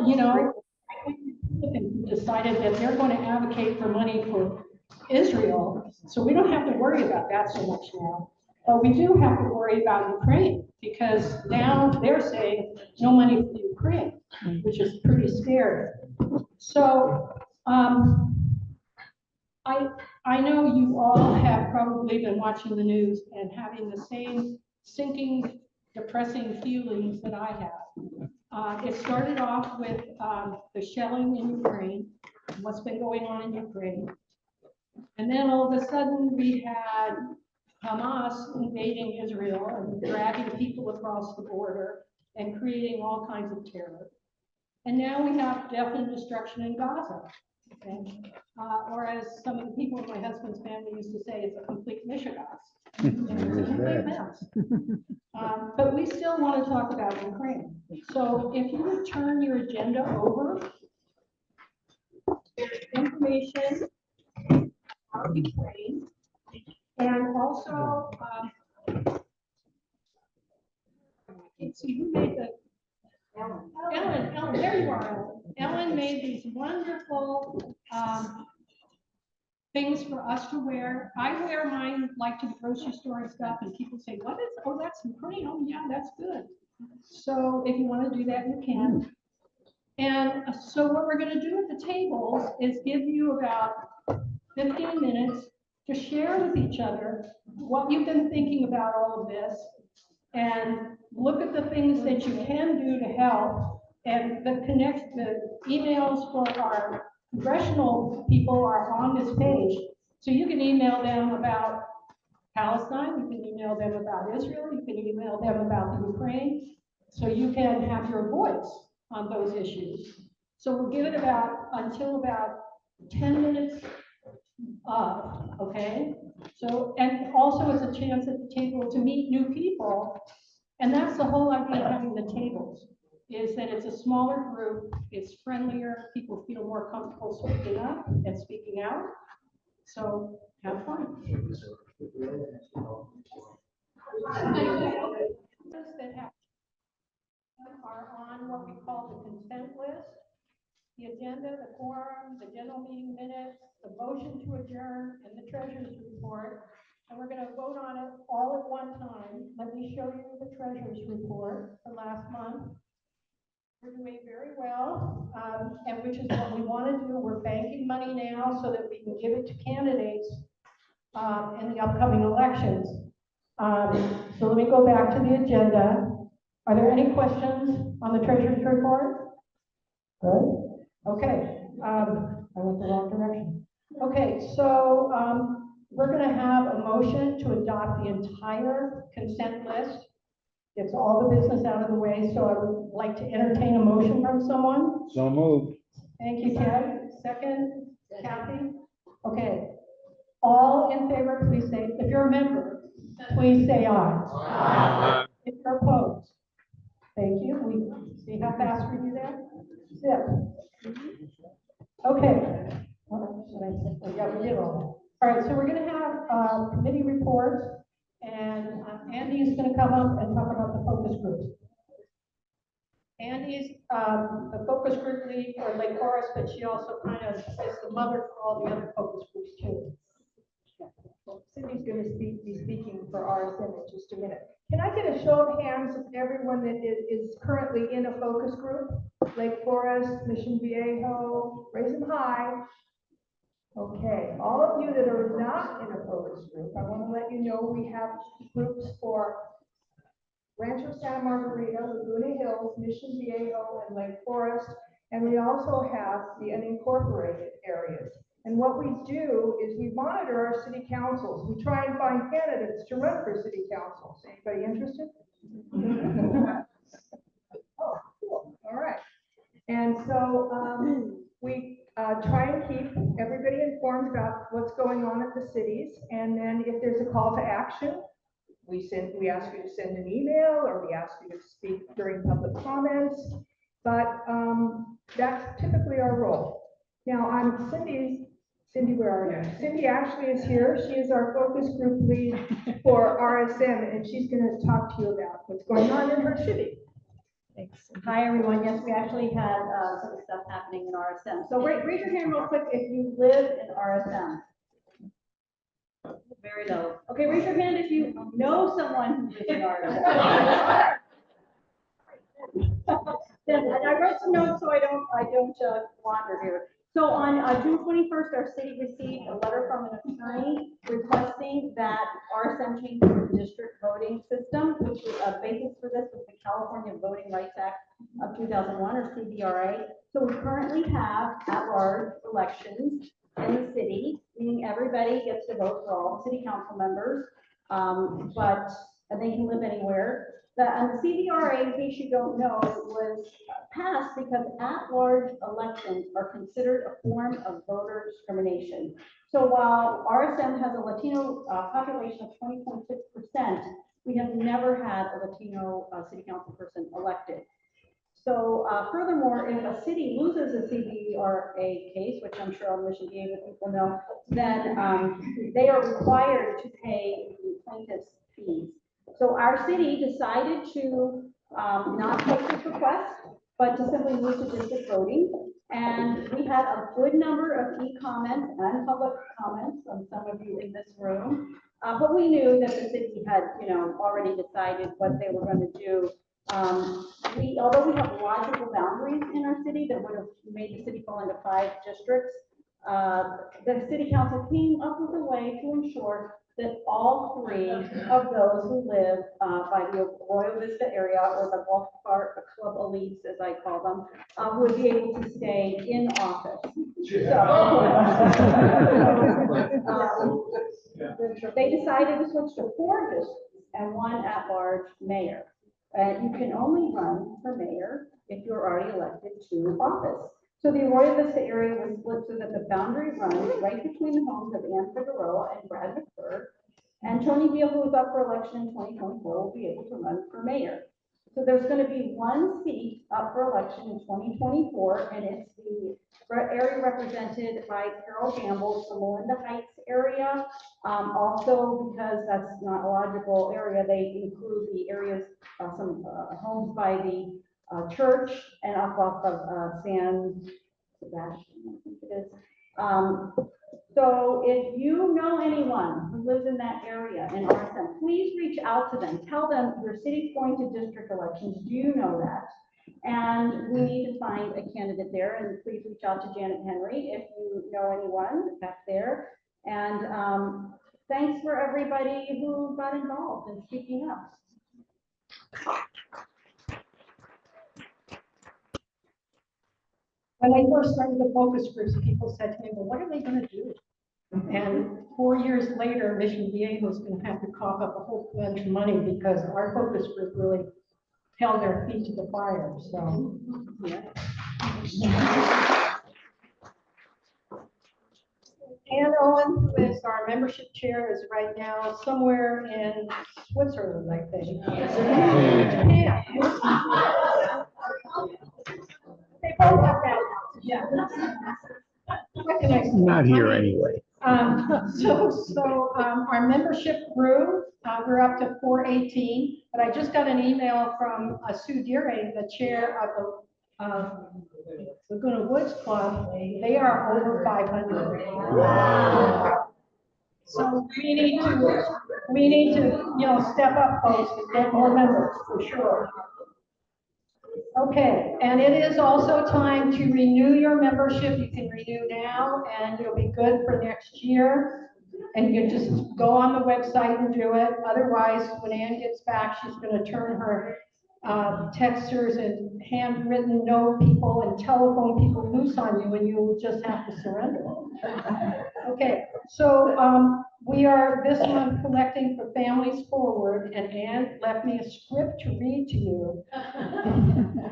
you know, decided that they're going to advocate for money for Israel, so we don't have to worry about that so much now. But we do have to worry about Ukraine, because now they're saying no money for Ukraine, which is pretty scary. So I know you all have probably been watching the news and having the same sinking, depressing feelings that I have. It started off with the shelling in Ukraine, what's been going on in Ukraine. And then all of a sudden we had Hamas invading Israel and dragging people across the border and creating all kinds of terror. And now we have death and destruction in Gaza. Okay? Or as some of the people in my husband's family used to say, it's a complete mishigas. It's a complete mess. But we still want to talk about Ukraine. So if you would turn your agenda over, there's information about Ukraine, and also, let's see, who made the, Ellen, there you are, Ellen. Ellen made these wonderful things for us to wear. I wear mine like to the grocery store and stuff, and people say, what is, oh, that's Ukraine. Oh, yeah, that's good. So if you want to do that, you can. And so what we're going to do at the tables is give you about 15 minutes to share with each other what you've been thinking about all of this, and look at the things that you can do to help. And the emails for our congressional people are on this page. So you can email them about Palestine, you can email them about Israel, you can email them about the Ukraine, so you can have your voice on those issues. So we'll give it until about 10 minutes up, okay? So, and also it's a chance at the table to meet new people. And that's the whole idea of having the tables, is that it's a smaller group, it's friendlier, people feel more comfortable speaking up and speaking out. So have fun. That are on what we call the consent list, the agenda, the quorum, the general meeting minutes, the motion to adjourn, and the treasurer's report. And we're going to vote on it all at one time. Let me show you the treasurer's report for last month. We're doing very well, and which is what we want to do. We're banking money now so that we can give it to candidates in the upcoming elections. So let me go back to the agenda. Are there any questions on the treasurer's report? Good. Okay. I went the wrong direction. Okay, so we're going to have a motion to adopt the entire consent list. It's all the business out of the way, so I would like to entertain a motion from someone. So moved. Thank you, Ted. Second, Kathy. Okay. All in favor, please say, if you're a member, please say aye. Aye. If you're opposed. Thank you. We see how fast we do that? Zip. Okay. Yeah, we did all that. All right, so we're going to have committee reports, and Andy is going to come up and talk about the focus groups. Andy's the focus group lead for Lake Forest, but she also kind of is the mother for all the other focus groups too. Cindy's going to be speaking for RSM in just a minute. Can I get a show of hands of everyone that is currently in a focus group? Lake Forest, Mission Viejo, raise them high. Okay, all of you that are not in a focus group, I want to let you know we have groups for Rancho Santa Margarita, Laguna Hills, Mission Viejo, and Lake Forest, and we also have the unincorporated areas. And what we do is we monitor our city councils. We try and find candidates to run for city councils. Anybody interested? Oh, cool. All right. And so we try and keep everybody informed about what's going on at the cities. And then if there's a call to action, we ask you to send an email, or we ask you to speak during public comments. But that's typically our role. Now, I'm Cindy, where are you? Cindy Ashley is here. She is our focus group lead for RSM, and she's going to talk to you about what's going on in her city. Thanks. Hi, everyone. Yes, we actually had some stuff happening in RSM. So raise your hand real quick if you live in RSM. Very low. Okay, raise your hand if you know someone who lives in RSM. Then I wrote some notes so I don't wander here. So on June 21st, our city received a letter from an attorney requesting that RSM change the district voting system, which was a basis for this was the California Voting Rights Act of 2001, or CVRA. So we currently have at-large elections in the city, meaning everybody gets to vote for all the city council members, and they can live anywhere. The CVRA, in case you don't know, was passed because at-large elections are considered a form of voter discrimination. So while RSM has a Latino population of 20.6%, we have never had a Latino city council person elected. So furthermore, if a city loses a CVRA case, which I'm sure all Mission Viejo people know, then they are required to pay the plaintiff's fees. So our city decided to not take this request, but to simply move to district voting. And we had a good number of e-comments and public comments from some of you in this room. But we knew that the city had, already decided what they were going to do. Although we have logical boundaries in our city that would have made the city fall into 5 districts, the city council came up with a way to ensure that all 3 of those who live by the Royal Vista area, or the Golf Club elites, as I call them, would be able to stay in office. So they decided to switch to 4 districts and 1 at-large mayor. You can only run for mayor if you're already elected to office. So the Arroyo Vista area was split so that the boundary runs right between the homes of Ann Figueroa and Brad McClure. And Tony Beal, who is up for election in 2024, will be able to run for mayor. So there's going to be 1 seat up for election in 2024, and it's the area represented by Carol Gamble, the Melinda Heights area. Also, because that's not a logical area, they include the areas, some homes by the church and up off of San Sebastian, I think it is. So if you know anyone who lives in that area in RSM, please reach out to them. Tell them your city's going to district elections. Do you know that? And we need to find a candidate there. And please reach out to Janet Henry if you know anyone back there. And thanks for everybody who got involved in speaking up. When I first started the focus groups, people said to me, well, what are they going to do? And 4 years later, Mission Viejo was going to have to cough up a whole bunch of money because our focus group really held their feet to the fire. So, yeah. Ann Owen, who is our membership chair, is right now somewhere in Switzerland, I think. Yeah. They both have that. Yeah. Not here anyway. Our membership grew. We're up to 418, but I just got an email from Sue Deering, the chair of the Laguna Woods Club. They are over 500. Wow. So we need to step up, folks, and get more members for sure. Okay, and it is also time to renew your membership. You can renew now, and it'll be good for next year. And you can just go on the website and do it. Otherwise, when Ann gets back, she's going to turn her texters and handwritten note people and telephone people loose on you, and you will just have to surrender. Okay, so we are this month collecting for Families Forward, and Ann left me a script to read to you.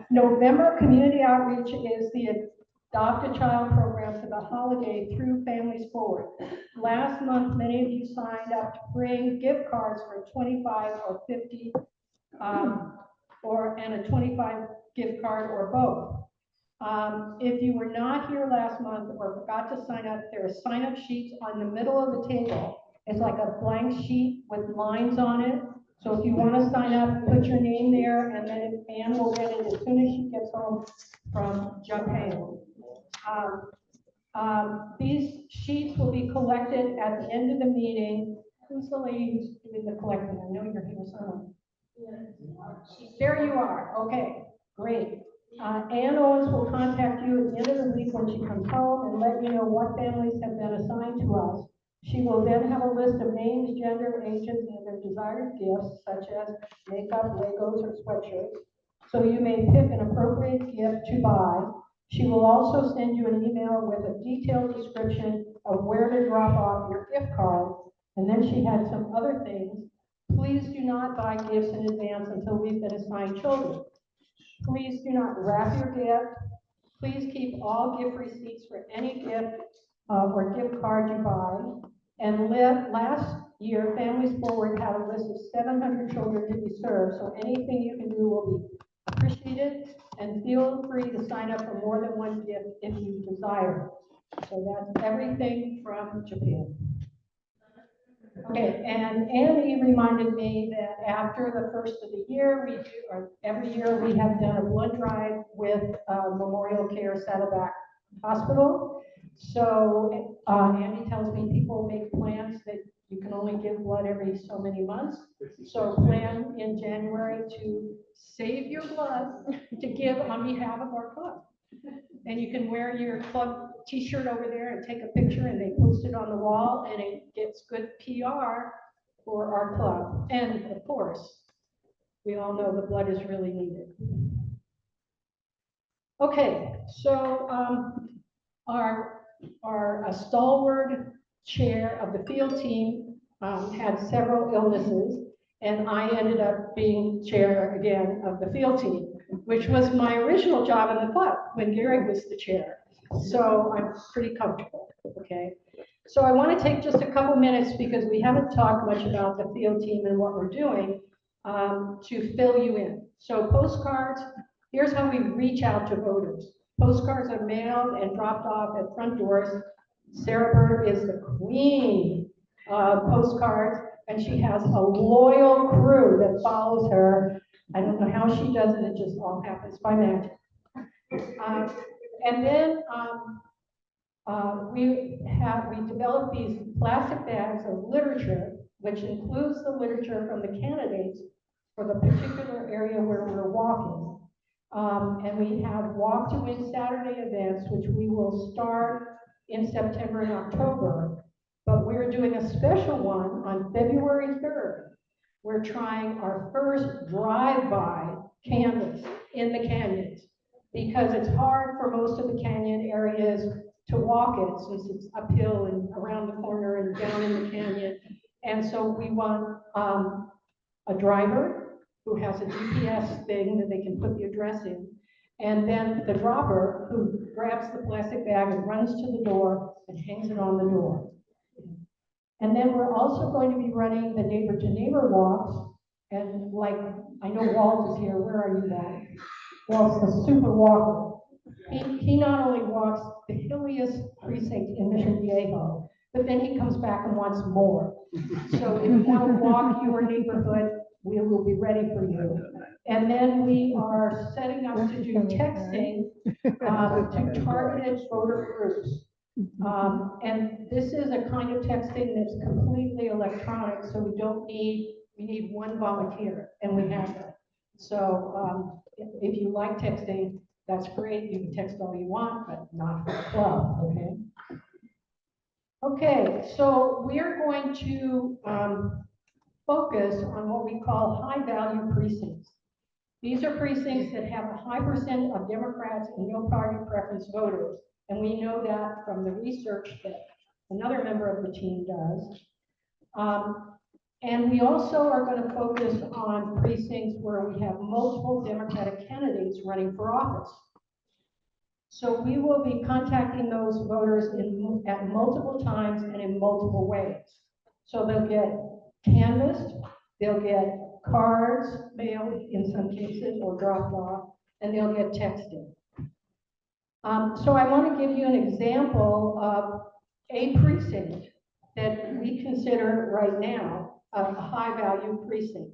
November community outreach is the Adopt a Child program for the holiday through Families Forward. Last month, many of you signed up to bring gift cards for 25 or 50 and a 25 gift card or both. If you were not here last month or forgot to sign up, there are sign-up sheets on the middle of the table. It's like a blank sheet with lines on it. So if you want to sign up, put your name there, and then Ann will get it as soon as she gets home from Japan. These sheets will be collected at the end of the meeting. Who's the lady who's doing the collecting? I know you're here somewhere. There you are. Okay, great. Ann Owens will contact you at the end of the week when she comes home and let you know what families have been assigned to us. She will then have a list of names, gender, ages, and their desired gifts, such as makeup, Legos, or sweatshirts. So you may pick an appropriate gift to buy. She will also send you an email with a detailed description of where to drop off your gift card. And then she had some other things. Please do not buy gifts in advance until we've been assigned children. Please do not wrap your gift. Please keep all gift receipts for any gift or gift card you buy. And last year, Families Forward had a list of 700 children to be served, so anything you can do will be appreciated, and feel free to sign up for more than one gift if you desire. So that's everything from Japan. Okay, and Annie reminded me that after the first of the year, we do, or every year we have done a blood drive with Memorial Care Saddleback Hospital. So Andy tells me people make plans that you can only give blood every so many months. So plan in January to save your blood to give on behalf of our club. And you can wear your club t-shirt over there and take a picture, and they post it on the wall, and it gets good PR for our club. And of course, we all know the blood is really needed. Okay, so our stalwart chair of the field team had several illnesses, and I ended up being chair again of the field team, which was my original job in the club when Gary was the chair. So I'm pretty comfortable, okay? So I want to take just a couple minutes, because we haven't talked much about the field team and what we're doing, to fill you in. So postcards, here's how we reach out to voters. Postcards are mailed and dropped off at front doors. Sarah Bird is the queen of postcards, and she has a loyal crew that follows her. I don't know how she does it, it just all happens by magic. And then we developed these plastic bags of literature, which includes the literature from the candidates for the particular area where we're walking. And we have Walk to Win Saturday events, which we will start in September and October. But we're doing a special one on February 3rd. We're trying our first drive-by canvas in the canyons, because it's hard for most of the canyon areas to walk it, since it's uphill and around the corner and down in the canyon. And so we want a driver who has a GPS thing that they can put the address in, and then the dropper who grabs the plastic bag and runs to the door and hangs it on the door. And then we're also going to be running the neighbor to neighbor walks. And like, I know Walt is here. Where are you, Walt? Walt's the super walker. He not only walks the hilliest precinct in Mission Viejo, but then he comes back and wants more. So if you want to walk your neighborhood, we will be ready for you. And then we are setting up to do texting to targeted voter groups. And this is a kind of texting that's completely electronic, so we need one volunteer, and we have that. So if you like texting, that's great. You can text all you want, but not for the club, okay? Okay, so we are going to focus on what we call high-value precincts. These are precincts that have a high percent of Democrats and no party preference voters. And we know that from the research that another member of the team does. And we also are going to focus on precincts where we have multiple Democratic candidates running for office. So we will be contacting those voters at multiple times and in multiple ways. So they'll get canvassed, they'll get cards mailed in some cases or dropped off, and they'll get texted. So I want to give you an example of a precinct that we consider right now a high-value precinct.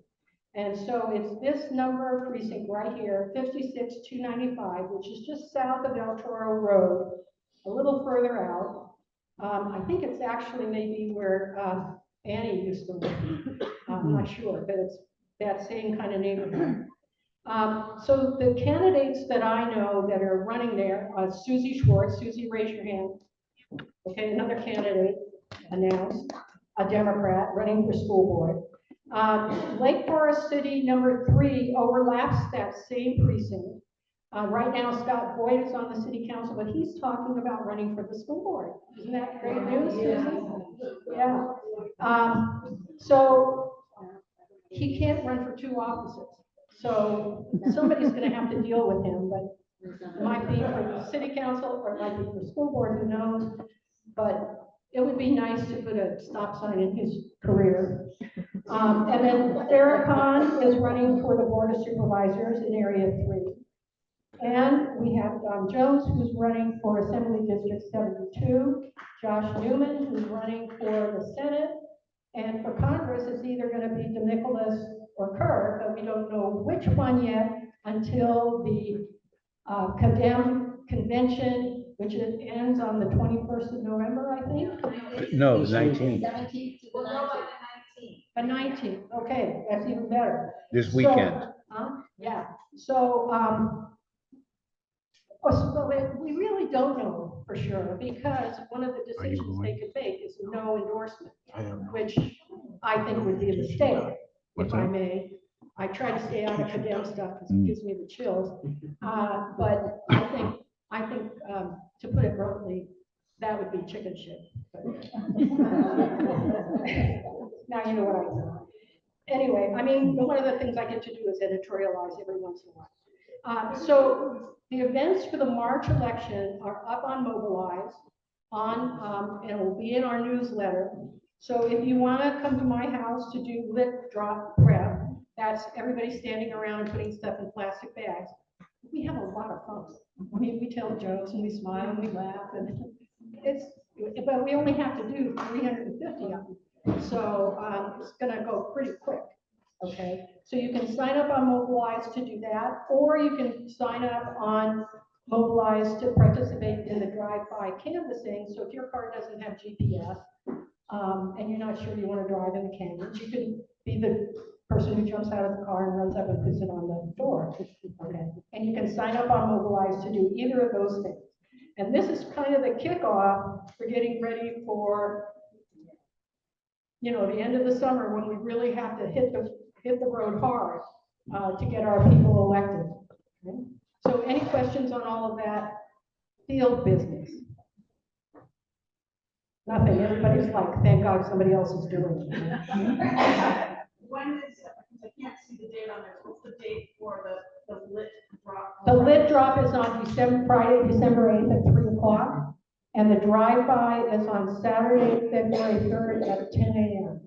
And so it's this number precinct right here, 56295, which is just south of El Toro Road, a little further out. I think it's actually maybe where Annie used to live. I'm not sure, but it's that same kind of neighborhood. So the candidates that I know that are running there are Susie Schwartz. Susie, raise your hand. Okay, another candidate announced, a Democrat running for school board. Lake Forest City number 3 overlaps that same precinct. Right now, Scott Boyd is on the city council, but he's talking about running for the school board. Isn't that great news, Susie? Yeah. So he can't run for 2 offices. So somebody's going to have to deal with him, but it might be for the city council or it might be for school board, who knows? But it would be nice to put a stop sign in his career. And then Farrakhan is running for the Board of Supervisors in Area 3. And we have Don Jones, who's running for Assembly District 72, Josh Newman, who's running for the Senate, and for Congress, it's either going to be DeNicholas or Kerr, but we don't know which one yet until the Cadem convention, which ends on the 21st of November, I think. No, 19th, The 19th, okay, that's even better. this weekend. Yeah, so, we really don't know for sure, because one of the decisions they could make is no endorsement, which I think would be a mistake, if I may. I try to stay out of condemned stuff because it gives me the chills. But I think to put it bluntly, that would be chicken shit. Now you know what I mean. Anyway, I mean, one of the things I get to do is editorialize every once in a while. So the events for the March election are up on Mobilize, and it will be in our newsletter. So if you want to come to my house to do lit drop prep, that's everybody standing around and putting stuff in plastic bags. We have a lot of fun. I mean, we tell jokes and we smile and we laugh, and but we only have to do 350 of them. So it's going to go pretty quick. Okay, so you can sign up on Mobilize to do that, or you can sign up on Mobilize to participate in the drive-by canvassing. So if your car doesn't have GPS and you're not sure you want to drive in the canyons, you can be the person who jumps out of the car and runs up and puts it on the door. Okay, and you can sign up on Mobilize to do either of those things. And this is kind of the kickoff for getting ready for, you know, the end of the summer, when we really have to hit the road hard to get our people elected. Okay? So any questions on all of that field business? Nothing. Everybody's like, thank God somebody else is doing it. When is, I can't see the date on there, what's the date for the lit drop? The lit drop is on Friday, December 8th at 3 o'clock. And the drive-by is on Saturday, February 3rd at 10 a.m.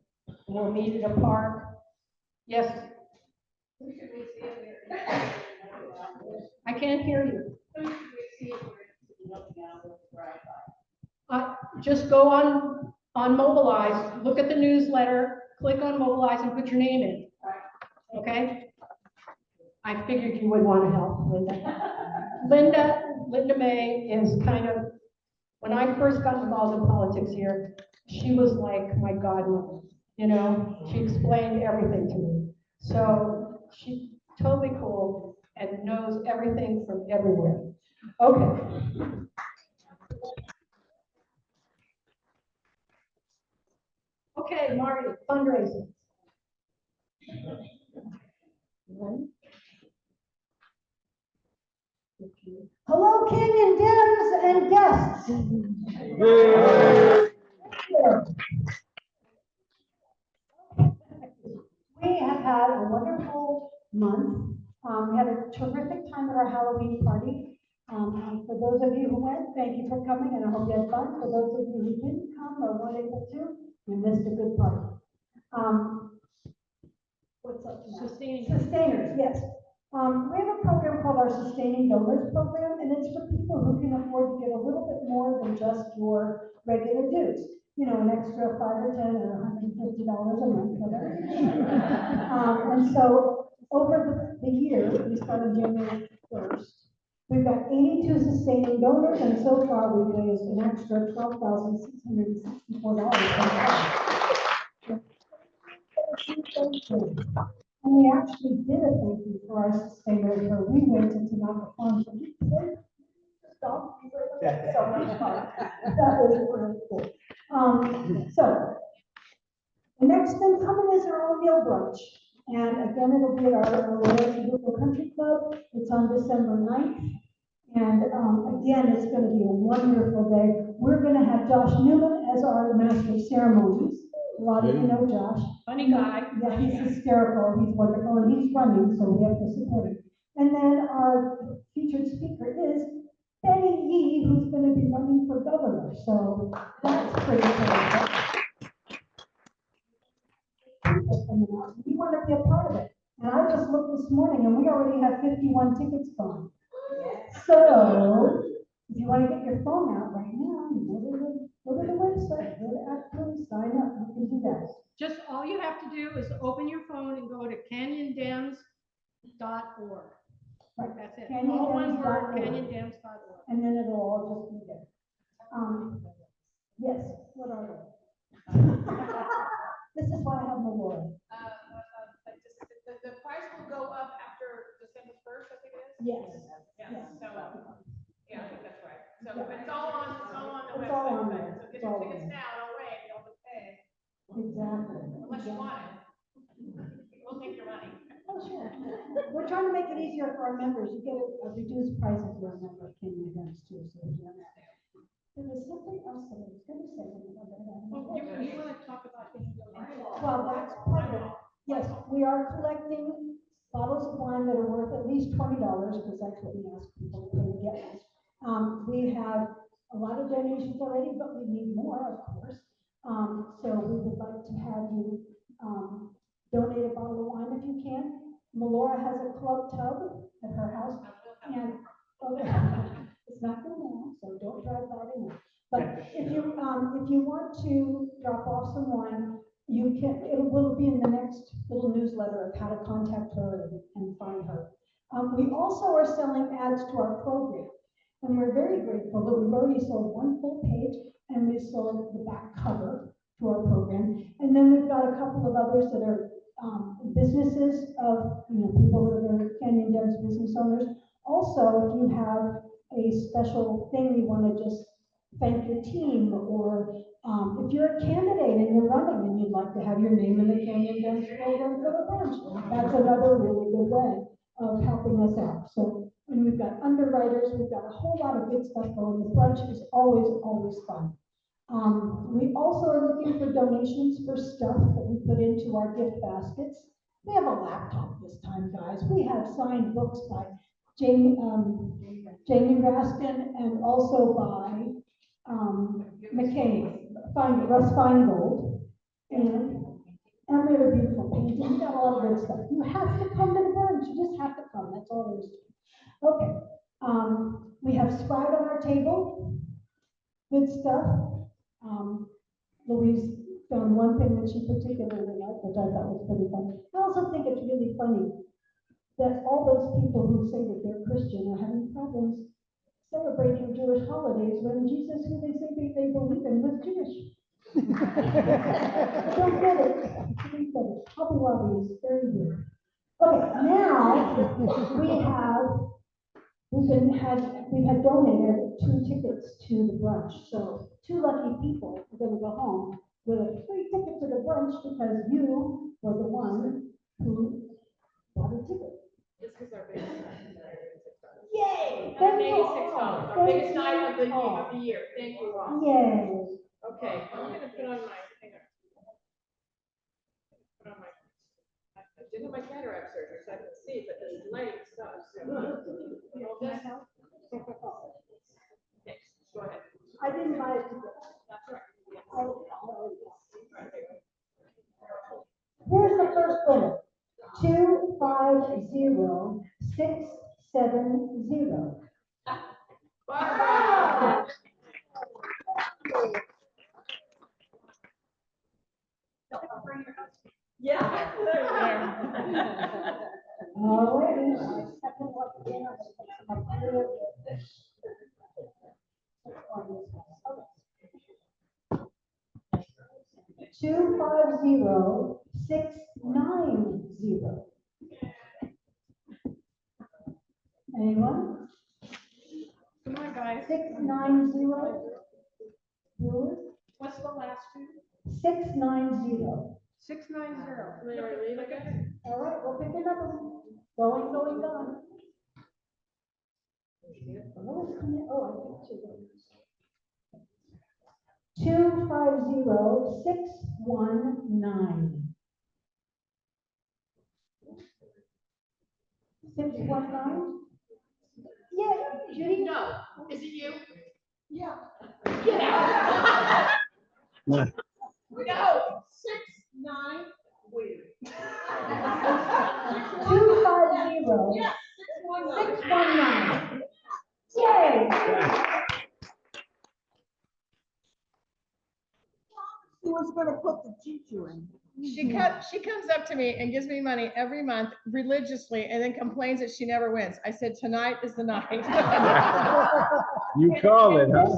We'll meet at a park. Yes? I can't hear you. Just go on Mobilize, look at the newsletter, click on Mobilize and put your name in. Okay? I figured you would want to help, Linda. Linda May is kind of, when I first got involved in politics here, she was like my godmother. You know, she explained everything to me. So she's totally cool and knows everything from everywhere. Okay. Okay, Marty, fundraising. Hello, Canyon Dems and guests. We have had a wonderful month. We had a terrific time at our Halloween party. For those of you who went, thank you for coming, and I hope you had fun. For those of you who didn't come or weren't able to, you missed a good party. What's up? Sustainers, yes. We have a program called our Sustaining Donors Program, and it's for people who can afford to give a little bit more than just your regular dues. you know, an extra 5 or 10 or $150 a month, whatever. And so over the year, we started January 1st, we've got 82 sustaining donors, and so far we've raised an extra $12,664. And we actually did a thank you for our sustainers where we went into non-conforming. Stop. So much fun. That was really cool. So the next thing coming is our own meal brunch. And again, it'll be at our local country club. It's on December 9th. And again, it's going to be a wonderful day. We're going to have Josh Newman as our master of ceremonies. A lot of you know Josh. Funny guy. Yeah, he's hysterical. He's wonderful, and he's running, so we have to support him. And then our featured speaker is Benny Yee, who's going to be running for governor. So that's pretty cool. We want to be a part of it. And I just looked this morning, and we already have 51 tickets gone. So if you want to get your phone out right now, you go to the website, go to Watkins, sign up. You can do that. Just all you have to do is open your phone and go to canyondems.org. Right. That's it. Canyondems.org. All one word, canyondems.org. And then it'll all just be there. Yes, what are they? This is why I have no Laura. The price will go up after December 1st, I think it is? Yes. Yeah, so, yeah, I think that's right. So, Yeah. but it's all on the It's all website. on there. So It's get your all tickets on now, don't wait, you don't have to pay, Exactly. unless you want it. We'll take your money. Oh, sure. We're trying to make it easier for our members. You get a reduced price if you're a member of Canyon Events too, so if you want that. There was something else that I was going to say. You want to talk about things? Well, that's part of it. Yes, we are collecting bottles of wine that are worth at least $20, because that's what we ask people to pay to get us. We have a lot of donations already, but we need more, of course. So we would like to have you donate a bottle of wine if you can. Melora has a club tub at her house, and it's not there now, so don't drive by it now. But if you want to drop off some wine, you can. It will be in the next little newsletter of how to contact her and find her. We also are selling ads to our program, and we're very grateful that we've already sold one full page, and we sold the back cover to our program. And then we've got a couple of others that are businesses of, people that are Canyon Dems business owners. Also, if you have a special thing you want to just thank your team, or if you're a candidate and you're running and you'd like to have your name in the Canyon Dems program for the brunch, that's another really good way of helping us out. So, and we've got underwriters, we've got a whole lot of good stuff going. The brunch is always, always fun. We also are looking for donations for stuff that we put into our gift baskets. We have a laptop this time, guys. We have signed books by Jamie Raskin, and also by Russ Feingold, and we have a beautiful painting. We've got a lot of good stuff. You have to come to the brunch. You just have to come. That's all there is to it. Okay. We have Sprite on our table. Good stuff. Louise found one thing that she particularly liked, which I thought was pretty funny. I also think it's really funny that all those people who say that they're Christian are having problems celebrating Jewish holidays when Jesus, who they say they believe in, was Jewish. I don't get it. Hobby Lobby is very weird. Okay, now we had donated 2 tickets to the brunch. So 2 lucky people are going to go home with a free ticket to the brunch because you were the one who bought a ticket. It's because our biggest night. Yay! Thank you all. Our biggest night of the year. Thank you all. Yay! Okay, I'm gonna put on my, hang on. Put on my, I did have my cataract surgery, so I can see, but the lighting sucks. So. Thanks, go ahead. I didn't buy it. That's right. Here's the first winner. 250670. Barbara. 250690. Anyone? Come on, guys. 690. Yours? What's the last two? 690. 690. All right, we'll pick another one. Going. What was coming? Oh, I think 250619. 619? Yeah, Judy? No, is it you? Yeah. Get out. No, 6-9. Weird. 250. Yes, 619. 619. Yay! Who was gonna put the teacher in? She comes up to me and gives me money every month religiously and then complains that she never wins. I said, tonight is the night. You call it, huh?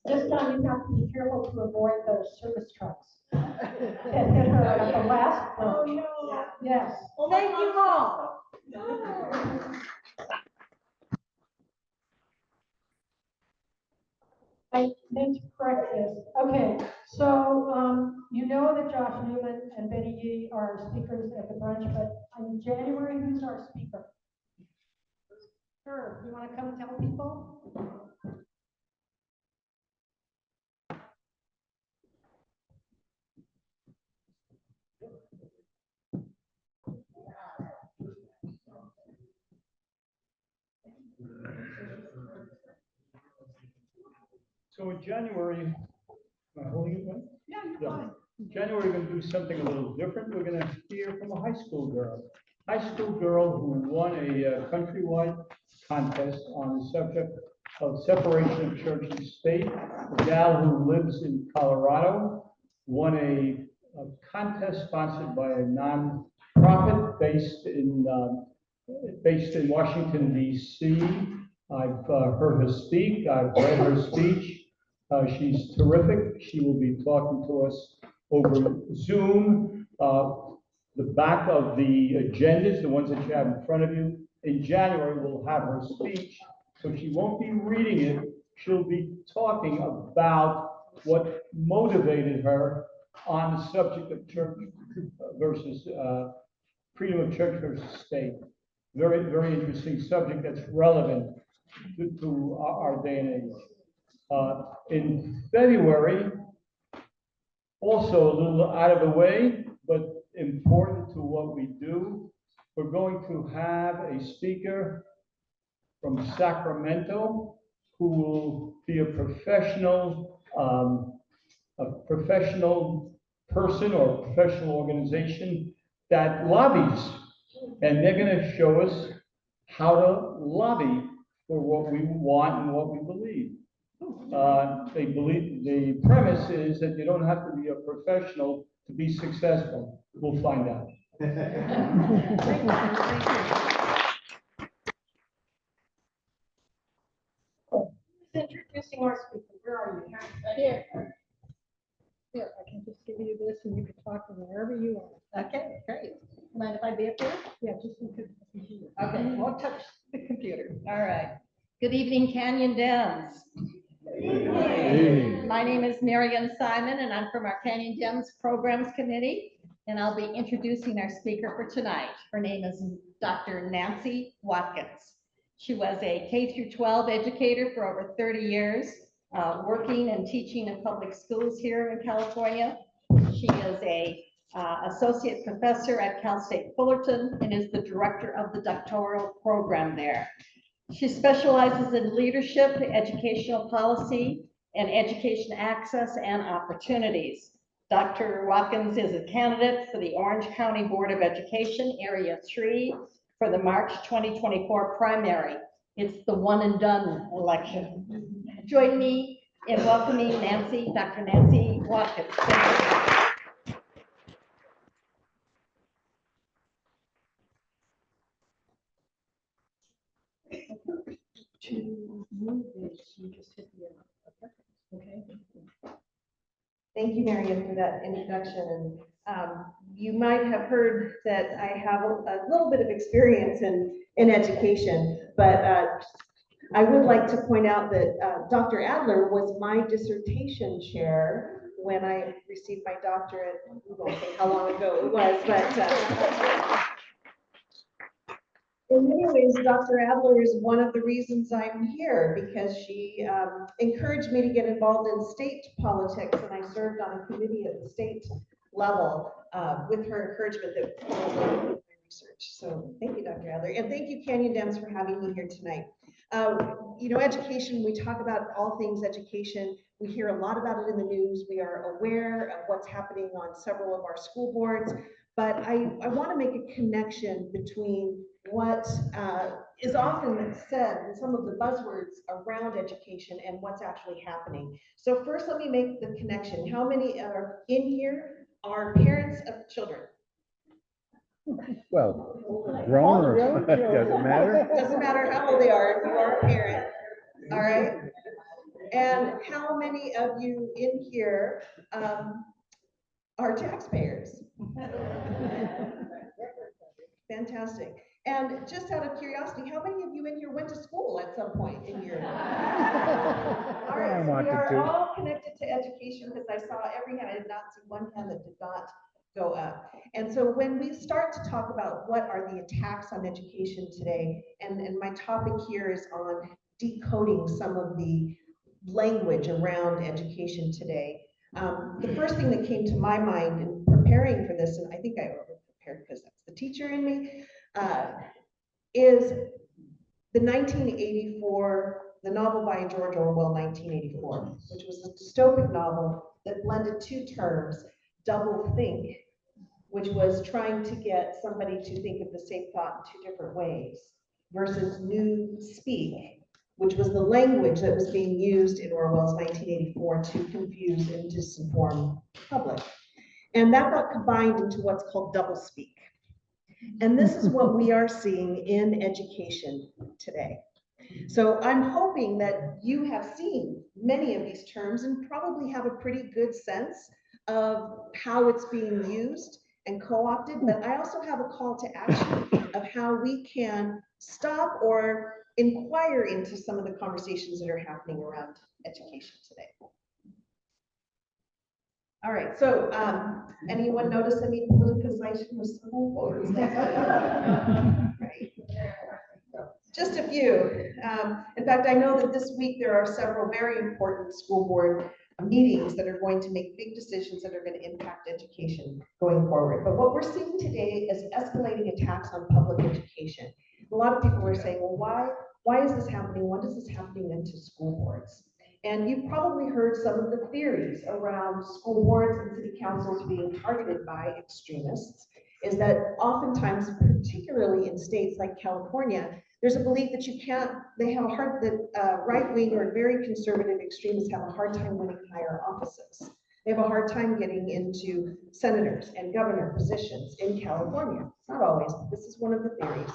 This time you have to be careful to avoid those service trucks. And hit her at the last. Oh, no. Yes. Well, thank you all. I meant to correct this. Okay, so, you know that Josh Newman and Betty Yee are our speakers at the brunch, but in January, who's our speaker? Sure, you want to come tell people? So in January, am I holding it right? Yeah, you're Yeah. fine. In January, we're gonna do something a little different. We're gonna hear from a high school girl. High school girl who won a countrywide contest on the subject of separation of church and state. A gal who lives in Colorado, won a contest sponsored by a nonprofit based in Washington DC. I've heard her speak, I've read her speech. She's terrific. She will be talking to us over Zoom. The back of the agendas, the ones that you have in front of you, in January, we'll have her speech. So she won't be reading it. She'll be talking about what motivated her on the subject of church versus freedom of church versus state. Very, very interesting subject that's relevant to our day and age. In February, also a little out of the way, but important to what we do, we're going to have a speaker from Sacramento who will be a professional person or professional organization that lobbies. And they're going to show us how to lobby for what we want and what we believe. They believe the premise is that you don't have to be a professional to be successful. We'll find out. Introducing our speaker. Where are you? Here. Here, I can just give you this and you can talk from wherever you want. Okay, great. Mind if I be up here? Yeah, just look at the computer. Okay, won't touch the computer. All right. Good evening, Canyon Dems. Hey. My name is Marion Simon, and I'm from our Canyon Dems Programs Committee, and I'll be introducing our speaker for tonight. Her name is Dr. Nancy Watkins. She was a K through 12 educator for over 30 years, working and teaching in public schools here in California. She is a associate professor at Cal State Fullerton and is the director of the doctoral program there. She specializes in leadership, educational policy, and education access and opportunities. Dr. Watkins is a candidate for the Orange County Board of Education, Area 3, for the March 2024 primary. It's the one and done election. Join me in welcoming Dr. Nancy Watkins. Thank you. To move this, you just hit the, okay. Thank you, Marion, for that introduction. And you might have heard that I have a little bit of experience in education, but I would like to point out that Dr. Adler was my dissertation chair when I received my doctorate. We won't say how long ago it was, but in many ways, Dr. Adler is one of the reasons I'm here, because she encouraged me to get involved in state politics, and I served on a committee at the state level with her encouragement that promoted my research. So thank you, Dr. Adler, and thank you, Canyon Dems, for having me here tonight. You know, education, we talk about all things education. We hear a lot about it in the news. We are aware of what's happening on several of our school boards, but I want to make a connection between what is often said and some of the buzzwords around education and what's actually happening. So first, let me make the connection. How many are in here are parents of children? Well, grown or, doesn't matter. Doesn't matter how old they are, if you are a parent, all right? And how many of you in here are taxpayers? Fantastic. And just out of curiosity, how many of you in here went to school at some point in your life? All right, so we are all connected to education, because I saw every hand. I did not see one hand that did not go up. And so when we start to talk about what are the attacks on education today, and my topic here is on decoding some of the language around education today. The first thing that came to my mind in preparing for this, and I think I over-prepared because that's the teacher in me, is the 1984, the novel by George Orwell, 1984, which was a dystopic novel that blended two terms, double think, which was trying to get somebody to think of the same thought in two different ways, versus new speak, which was the language that was being used in Orwell's 1984 to confuse and disinform the public. And that got combined into what's called doublespeak. And this is what we are seeing in education today. So I'm hoping that you have seen many of these terms and probably have a pretty good sense of how it's being used and co-opted, but I also have a call to action of how we can stop or inquire into some of the conversations that are happening around education today. All right, so anyone notice any politicization of school boards? Right. Just a few. In fact, I know that this week there are several very important school board meetings that are going to make big decisions that are going to impact education going forward. But what we're seeing today is escalating attacks on public education. A lot of people are saying, well, why is this happening? What is this happening into school boards? And you've probably heard some of the theories around school boards and city councils being targeted by extremists, is that oftentimes, particularly in states like California, there's a belief that you can't, they have a hard, that right-wing or very conservative extremists have a hard time winning higher offices. They have a hard time getting into senators and governor positions in California. Not always, but this is one of the theories.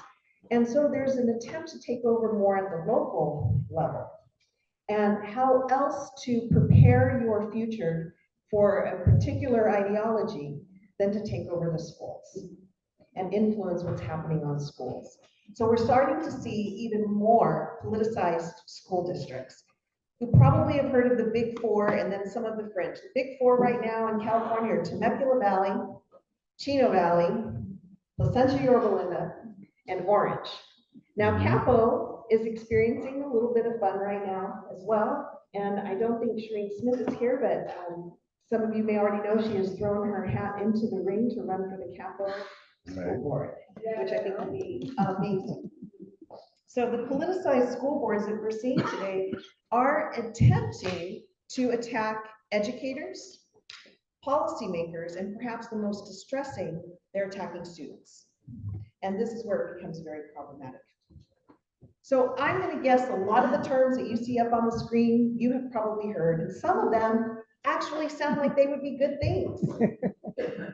And so there's an attempt to take over more at the local level. And how else to prepare your future for a particular ideology than to take over the schools and influence what's happening on schools. So we're starting to see even more politicized school districts. You probably have heard of the Big Four and then some of the fringe. The Big Four right now in California are Temecula Valley, Chino Valley, Placentia Yorba Linda, and Orange. Now Capo is experiencing a little bit of fun right now as well. And I don't think Shireen Smith is here, but some of you may already know she has thrown her hat into the ring to run for the Capo school board, which I think will be amazing. So the politicized school boards that we're seeing today are attempting to attack educators, policymakers, and perhaps the most distressing, they're attacking students. And this is where it becomes very problematic. So I'm going to guess a lot of the terms that you see up on the screen, you have probably heard, and some of them actually sound like they would be good things.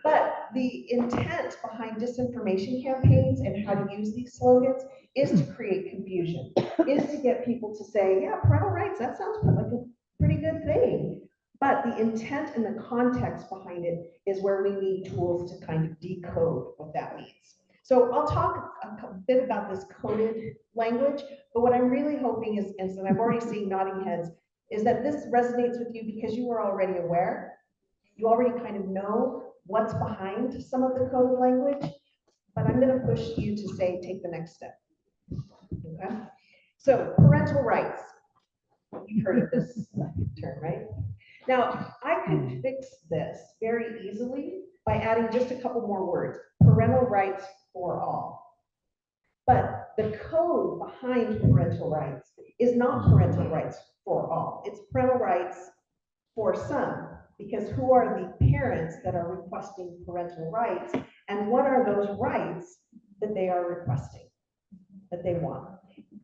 But the intent behind disinformation campaigns and how to use these slogans is to create confusion, is to get people to say, yeah, parental rights, that sounds like a pretty good thing. But the intent and the context behind it is where we need tools to kind of decode what that means. So I'll talk a bit about this coded language, but what I'm really hoping is, and I'm already seeing nodding heads, is that this resonates with you because you are already aware. You already kind of know what's behind some of the coded language, but I'm going to push you to say, take the next step. Okay? So parental rights. You've heard of this term, right? Now, I could fix this very easily by adding just a couple more words, parental rights for all. But the code behind parental rights is not parental rights for all. It's parental rights for some, because who are the parents that are requesting parental rights, and what are those rights that they are requesting, that they want?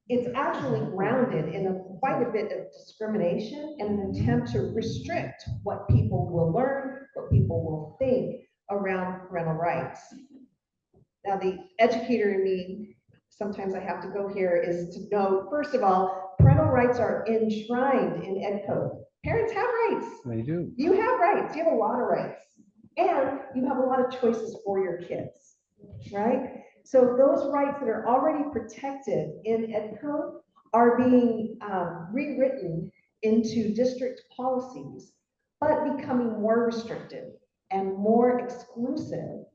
It's actually grounded in quite a bit of discrimination and an attempt to restrict what people will learn, what people will think around parental rights. Now, the educator in me, sometimes I have to go here, is to know, first of all, parental rights are enshrined in Ed Code. Parents have rights. They do. You have rights. You have a lot of rights. And you have a lot of choices for your kids, right? So those rights that are already protected in Ed Code are being rewritten into district policies, but becoming more restrictive and more exclusive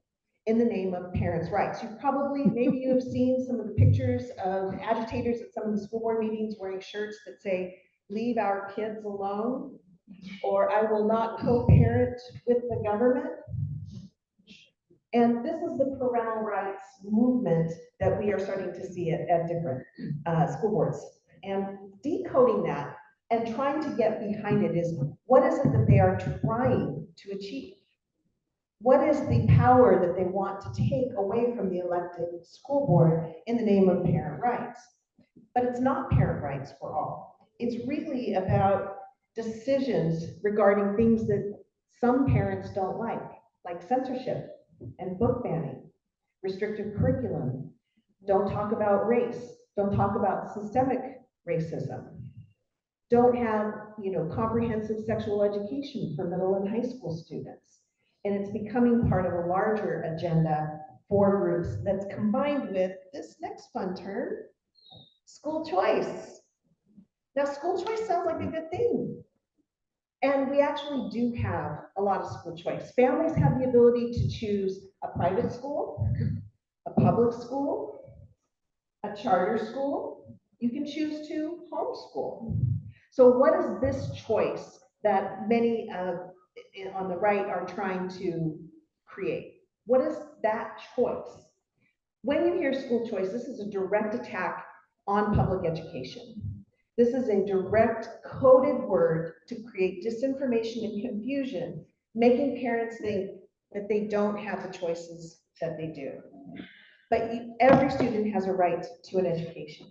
in the name of parents' rights. You probably, maybe you have seen some of the pictures of agitators at some of the school board meetings wearing shirts that say, "Leave our kids alone," or "I will not co-parent with the government." And this is the parental rights movement that we are starting to see at different school boards. And decoding that and trying to get behind it is, what is it that they are trying to achieve? What is the power that they want to take away from the elected school board in the name of parent rights? But it's not parent rights for all. It's really about decisions regarding things that some parents don't like censorship and book banning, restrictive curriculum. Don't talk about race. Don't talk about systemic racism. Don't have, comprehensive sexual education for middle and high school students. And it's becoming part of a larger agenda for groups that's combined with this next fun term, school choice. Now, school choice sounds like a good thing. And we actually do have a lot of school choice. Families have the ability to choose a private school, a public school, a charter school. You can choose to homeschool. So what is this choice that many on the right are trying to create? What is that choice? When you hear school choice, this is a direct attack on public education. This is a direct coded word to create disinformation and confusion, making parents think that they don't have the choices that they do. But every student has a right to an education.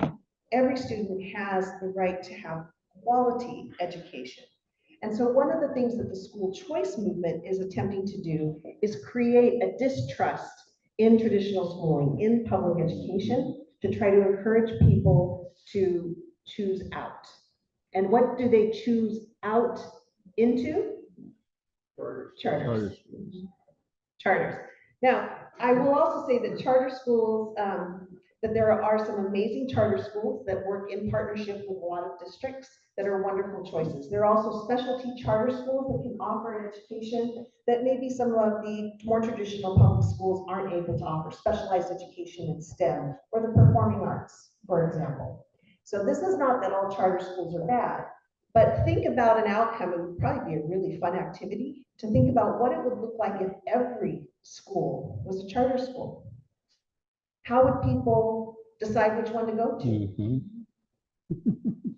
Every student has the right to have quality education. And so one of the things that the school choice movement is attempting to do is create a distrust in traditional schooling, in public education, to try to encourage people to choose out. And what do they choose out into? Charters. Charters. Now, I will also say that charter schools, that there are some amazing charter schools that work in partnership with a lot of districts that are wonderful choices. There are also specialty charter schools that can offer an education that maybe some of the more traditional public schools aren't able to offer, specialized education in STEM or the performing arts, for example. So this is not that all charter schools are bad, but think about an outcome. It would probably be a really fun activity to think about what it would look like if every school was a charter school. How would people decide which one to go to? Mm-hmm.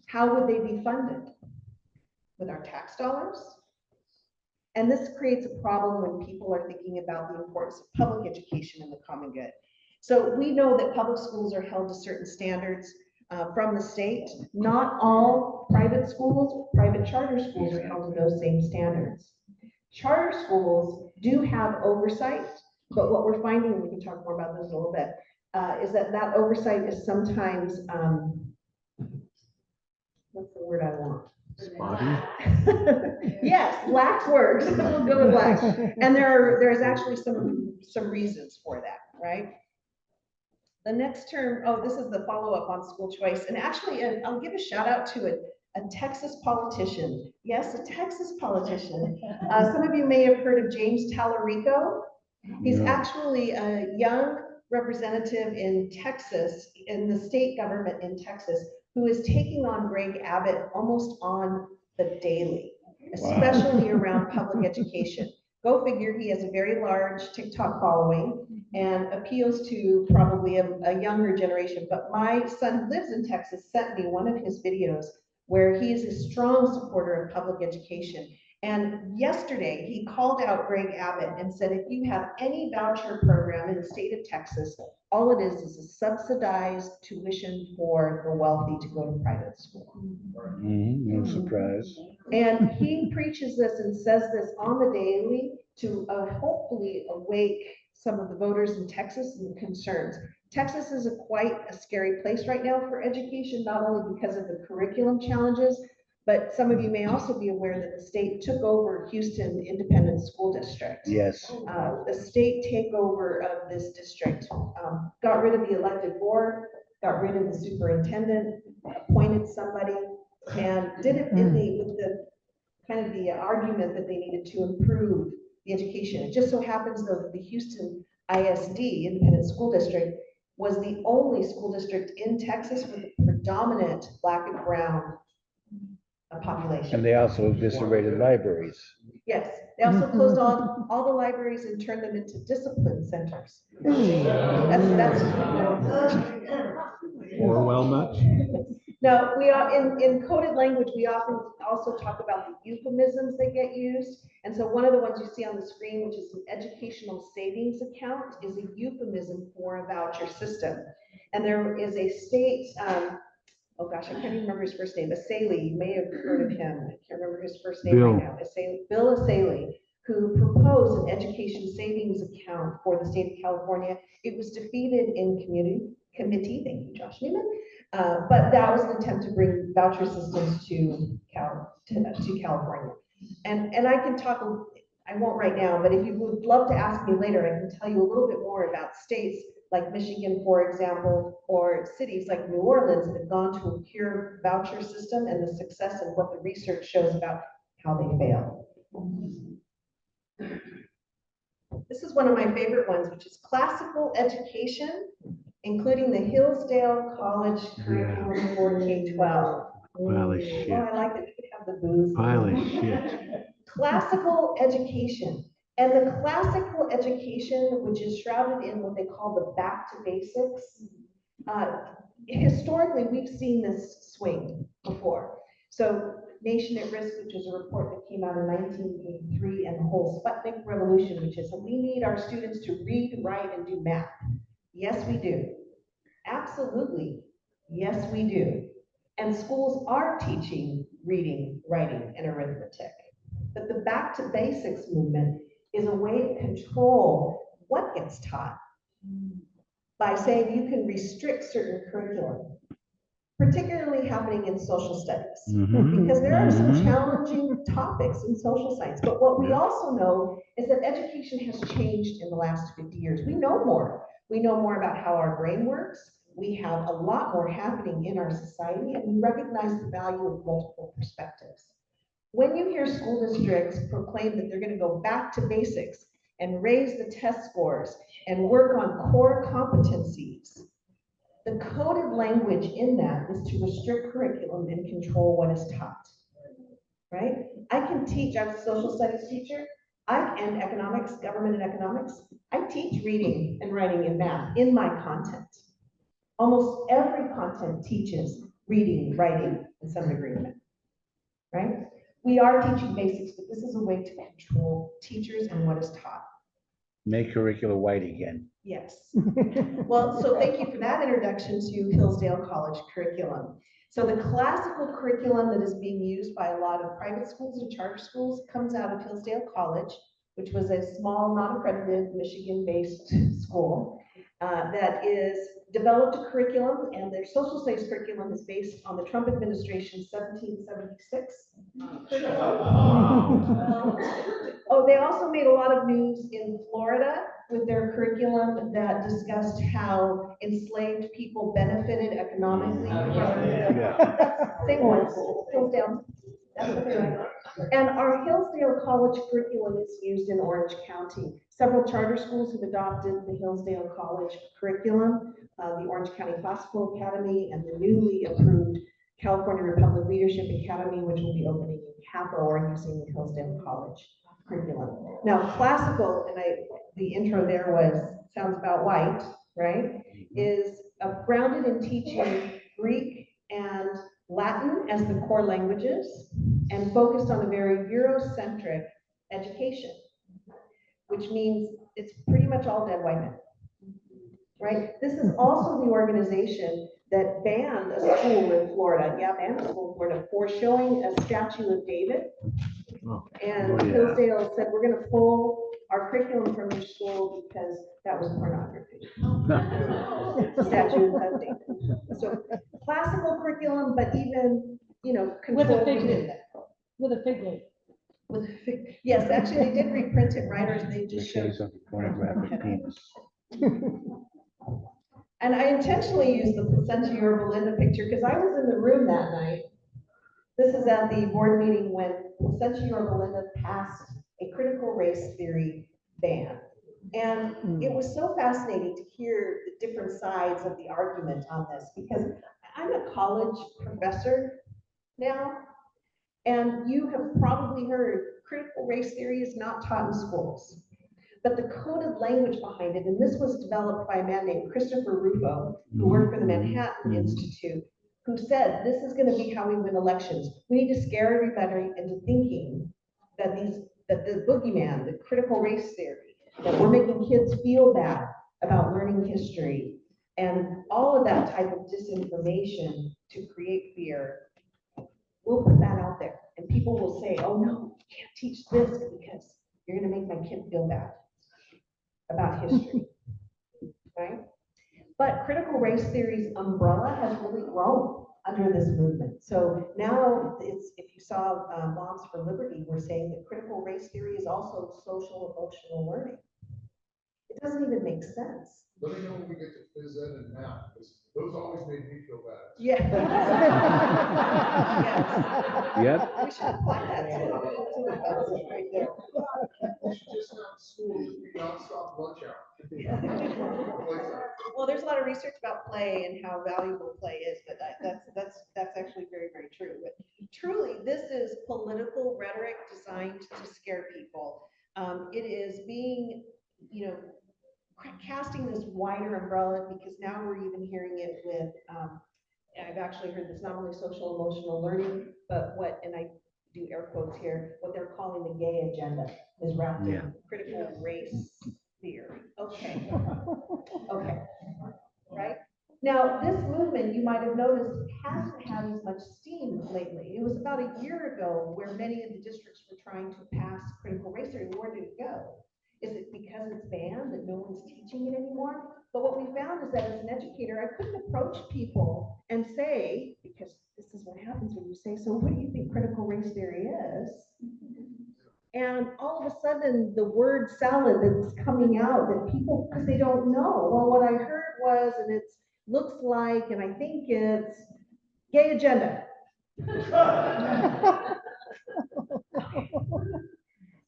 How would they be funded? With our tax dollars? And this creates a problem when people are thinking about the importance of public education and the common good. So we know that public schools are held to certain standards from the state. Not all private schools, private charter schools are held to those same standards. Charter schools do have oversight, but what we're finding, and we can talk more about this a little bit, is that that oversight is sometimes, what's the word I want? Spotty? Yes, lax works. We'll go with lax. And there's actually some reasons for that, right? The next term, oh, this is the follow-up on school choice. And actually, I'll give a shout out to a Texas politician. Yes, a Texas politician. Some of you may have heard of James Tallarico. He's No. actually a young representative in Texas, in the state government in Texas, who is taking on Greg Abbott almost on the daily, especially around public education. Go figure, he has a very large TikTok following and appeals to probably a younger generation. But my son who lives in Texas sent me one of his videos where he is a strong supporter of public education. And yesterday, he called out Greg Abbott and said, if you have any voucher program in the state of Texas, all it is a subsidized tuition for the wealthy to go to private school. No surprise. And he preaches this and says this on the daily to hopefully awake some of the voters in Texas and the concerns. Texas is quite a scary place right now for education, not only because of the curriculum challenges, but some of you may also be aware that the state took over Houston Independent School District. Yes. The state takeover of this district got rid of the elected board, got rid of the superintendent, appointed somebody, and did it with the kind of the argument that they needed to improve the education. It just so happens though that the Houston ISD, Independent School District, was the only school district in Texas with a predominant Black and brown population. And they also eviscerated libraries. Yes, they also closed all the libraries and turned them into discipline centers. That's Orwell much? Now, we are in coded language, we often also talk about the euphemisms that get used. And so one of the ones you see on the screen, which is an educational savings account, is a euphemism for a voucher system. And there is a state, oh gosh, I can't even remember his first name, Asaley, you may have heard of him. I can't remember his first name right now. Bill Asaley, who proposed an education savings account for the state of California. It was defeated in committee, thank you, Josh Newman. But that was an attempt to bring voucher systems to California. And I can talk, I won't right now, but if you would love to ask me later, I can tell you a little bit more about states like Michigan, for example, or cities like New Orleans that have gone to a pure voucher system and the success and what the research shows about how they fail. This is one of my favorite ones, which is classical education, including the Hillsdale College curriculum for K-12. Pile of shit. Oh, I like that we could have the booze. Pile of shit. Classical education. And the classical education, which is shrouded in what they call the back to basics, historically, we've seen this swing before. So Nation at Risk, which is a report that came out in 1983, and the whole Sputnik revolution, which is that we need our students to read, write, and do math. Yes, we do. Absolutely. Yes, we do. And schools are teaching reading, writing, and arithmetic. But the back to basics movement is a way to control what gets taught by saying you can restrict certain curriculum, particularly happening in social studies, because there are some challenging topics in social science. But what we also know is that education has changed in the last 50 years. We know more. We know more about how our brain works. We have a lot more happening in our society, and we recognize the value of multiple perspectives. When you hear school districts proclaim that they're going to go back to basics and raise the test scores and work on core competencies, the coded language in that is to restrict curriculum and control what is taught, right? I can teach, I'm a social studies teacher, and economics, government and economics. I teach reading and writing and math in my content. Almost every content teaches reading, writing, and some degree of math, right? We are teaching basics, but this is a way to control teachers and what is taught. Make curricula white again. Yes. Well, so thank you for that introduction to Hillsdale College curriculum. So the classical curriculum that is being used by a lot of private schools and charter schools comes out of Hillsdale College, which was a small, non-accredited, Michigan-based school that is developed a curriculum, and their social studies curriculum is based on the Trump administration's 1776 curriculum. Oh, they also made a lot of news in Florida with their curriculum that discussed how enslaved people benefited economically. Same ones, Hillsdale. That's what they were. And our Hillsdale College curriculum is used in Orange County. Several charter schools have adopted the Hillsdale College curriculum, the Orange County Classical Academy, and the newly approved California Republic Leadership Academy, which will be opening in Capo or using the Hillsdale College curriculum. Now, classical, and the intro there was, sounds about white, right? Is grounded in teaching Greek and Latin as the core languages and focused on a very Eurocentric education, which means it's pretty much all dead white men, right? This is also the organization that banned a school in Florida, banned a school in Florida for showing a statue of David. And Hillsdale said, we're gonna pull our curriculum from your school because that was pornography. Statue of David. So classical curriculum, but even, With a controlled fig within leaf. that. With a fig leaf. With a fig, yes, actually, they did reprint it, writers, they just showed. Pornographic penis. And I intentionally used the placenta or Belinda picture because I was in the room that night. This is at the board meeting when placenta or Belinda passed a critical race theory ban. And it was so fascinating to hear the different sides of the argument on this because I'm a college professor now, and you have probably heard critical race theory is not taught in schools. But the coded language behind it, and this was developed by a man named Christopher Rufo, who worked for the Manhattan Institute, who said, this is gonna be how we win elections. We need to scare everybody into thinking that the boogeyman, the critical race theory, that we're making kids feel bad about learning history, and all of that type of disinformation to create fear. We'll put that out there, and people will say, oh no, you can't teach this because you're gonna make my kid feel bad about history, right? But critical race theory's umbrella has really grown under this movement. So now it's, if you saw Moms for Liberty, we're saying that critical race theory is also social emotional learning. It doesn't even make sense. Let me know when we get to phys ed and math, because those always made me feel bad. Yeah. Yes. Yep. We should apply that to it right there. We should just have school be nonstop lunch hour. Well, there's a lot of research about play and how valuable play is, but that's actually very, very true. But truly, this is political rhetoric designed to scare people. It is being, casting this wider umbrella because now we're even hearing it with, I've actually heard this not only social emotional learning, but and I do air quotes here, what they're calling the gay agenda is wrapped in critical race theory. Okay. Okay. Right? Now, this movement, you might have noticed, hasn't had as much steam lately. It was about a year ago where many of the districts were trying to pass critical race theory. Where did it go? Is it because it's banned that no one's teaching it anymore? But what we found is that as an educator, I couldn't approach people and say, because this is what happens when you say, so what do you think critical race theory is? And all of a sudden, the word salad that's coming out that people, because they don't know. Well, what I heard was, and it looks like, and I think it's gay agenda.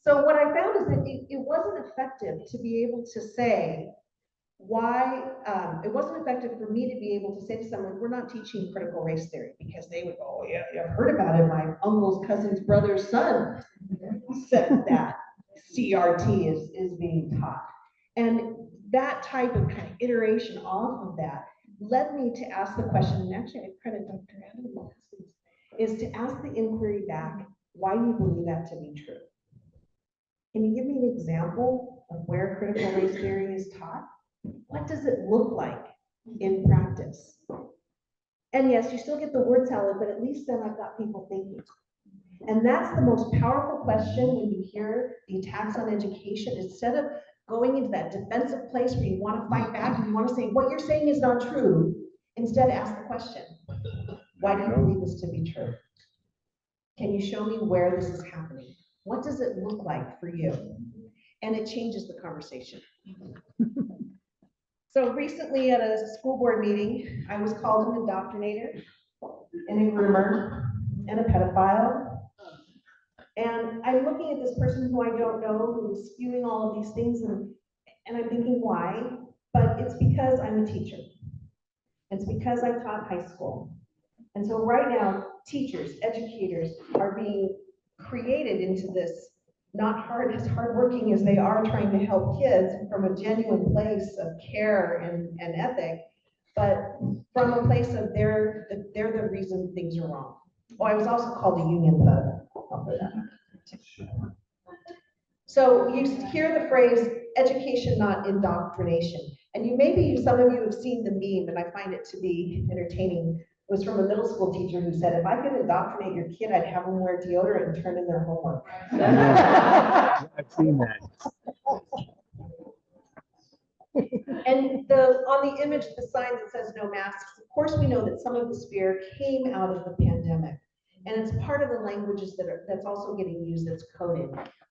So what I found is that it wasn't effective to be able to say why, it wasn't effective for me to be able to say to someone, we're not teaching critical race theory, because they would go, oh yeah, I've heard about it. My uncle's cousin's brother's son said that CRT is being taught. And that type of kind of iteration off of that led me to ask the question, and actually I credit Dr. Adam Watkins, is to ask the inquiry back, why do you believe that to be true? Can you give me an example of where critical race theory is taught? What does it look like in practice? And yes, you still get the word salad, but at least then I've got people thinking. And that's the most powerful question when you hear the attacks on education. Instead of going into that defensive place where you want to fight back and you want to say, what you're saying is not true. Instead, ask the question, why do you believe this to be true? Can you show me where this is happening? What does it look like for you? And it changes the conversation. So recently at a school board meeting, I was called an indoctrinator and a groomer and a pedophile. And I'm looking at this person who I don't know, who is spewing all of these things, and I'm thinking, why? But it's because I'm a teacher. It's because I taught high school. And so right now, teachers, educators are being created into this, not as hardworking as they are trying to help kids from a genuine place of care and ethic, but from a place of they're the reason things are wrong. Oh, I was also called a union bug. I'll put that. So you hear the phrase education, not indoctrination. And some of you have seen the meme, and I find it to be entertaining. It was from a middle school teacher who said, if I could indoctrinate your kid, I'd have them wear deodorant and turn in their homework. I've seen that. And on the image, the sign that says no masks, of course we know that some of this fear came out of the pandemic. And it's part of the languages that's also getting used that's coded.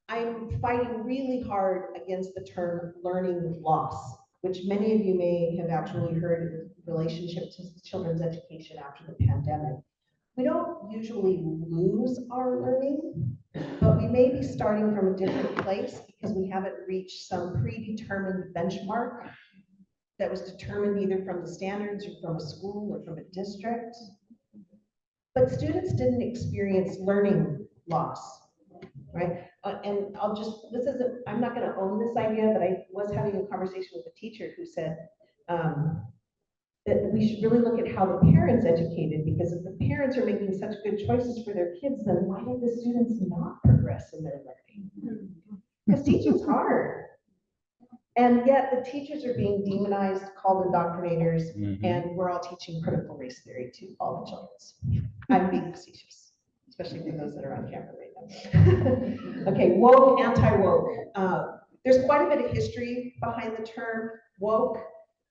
I'm fighting really hard against the term learning loss, which many of you may have actually heard in relationship to children's education after the pandemic. We don't usually lose our learning, but we may be starting from a different place because we haven't reached some predetermined benchmark that was determined either from the standards or from a school or from a district. But students didn't experience learning loss, right? And I'm not gonna own this idea, but I was having a conversation with a teacher who said that we should really look at how the parents educated, because if the parents are making such good choices for their kids, then why did the students not progress in their learning? Because teaching's hard. And yet the teachers are being demonized, called indoctrinators, and we're all teaching critical race theory to all the children. I'm being facetious, especially for those that are on camera right now. Okay, woke, anti-woke. There's quite a bit of history behind the term woke.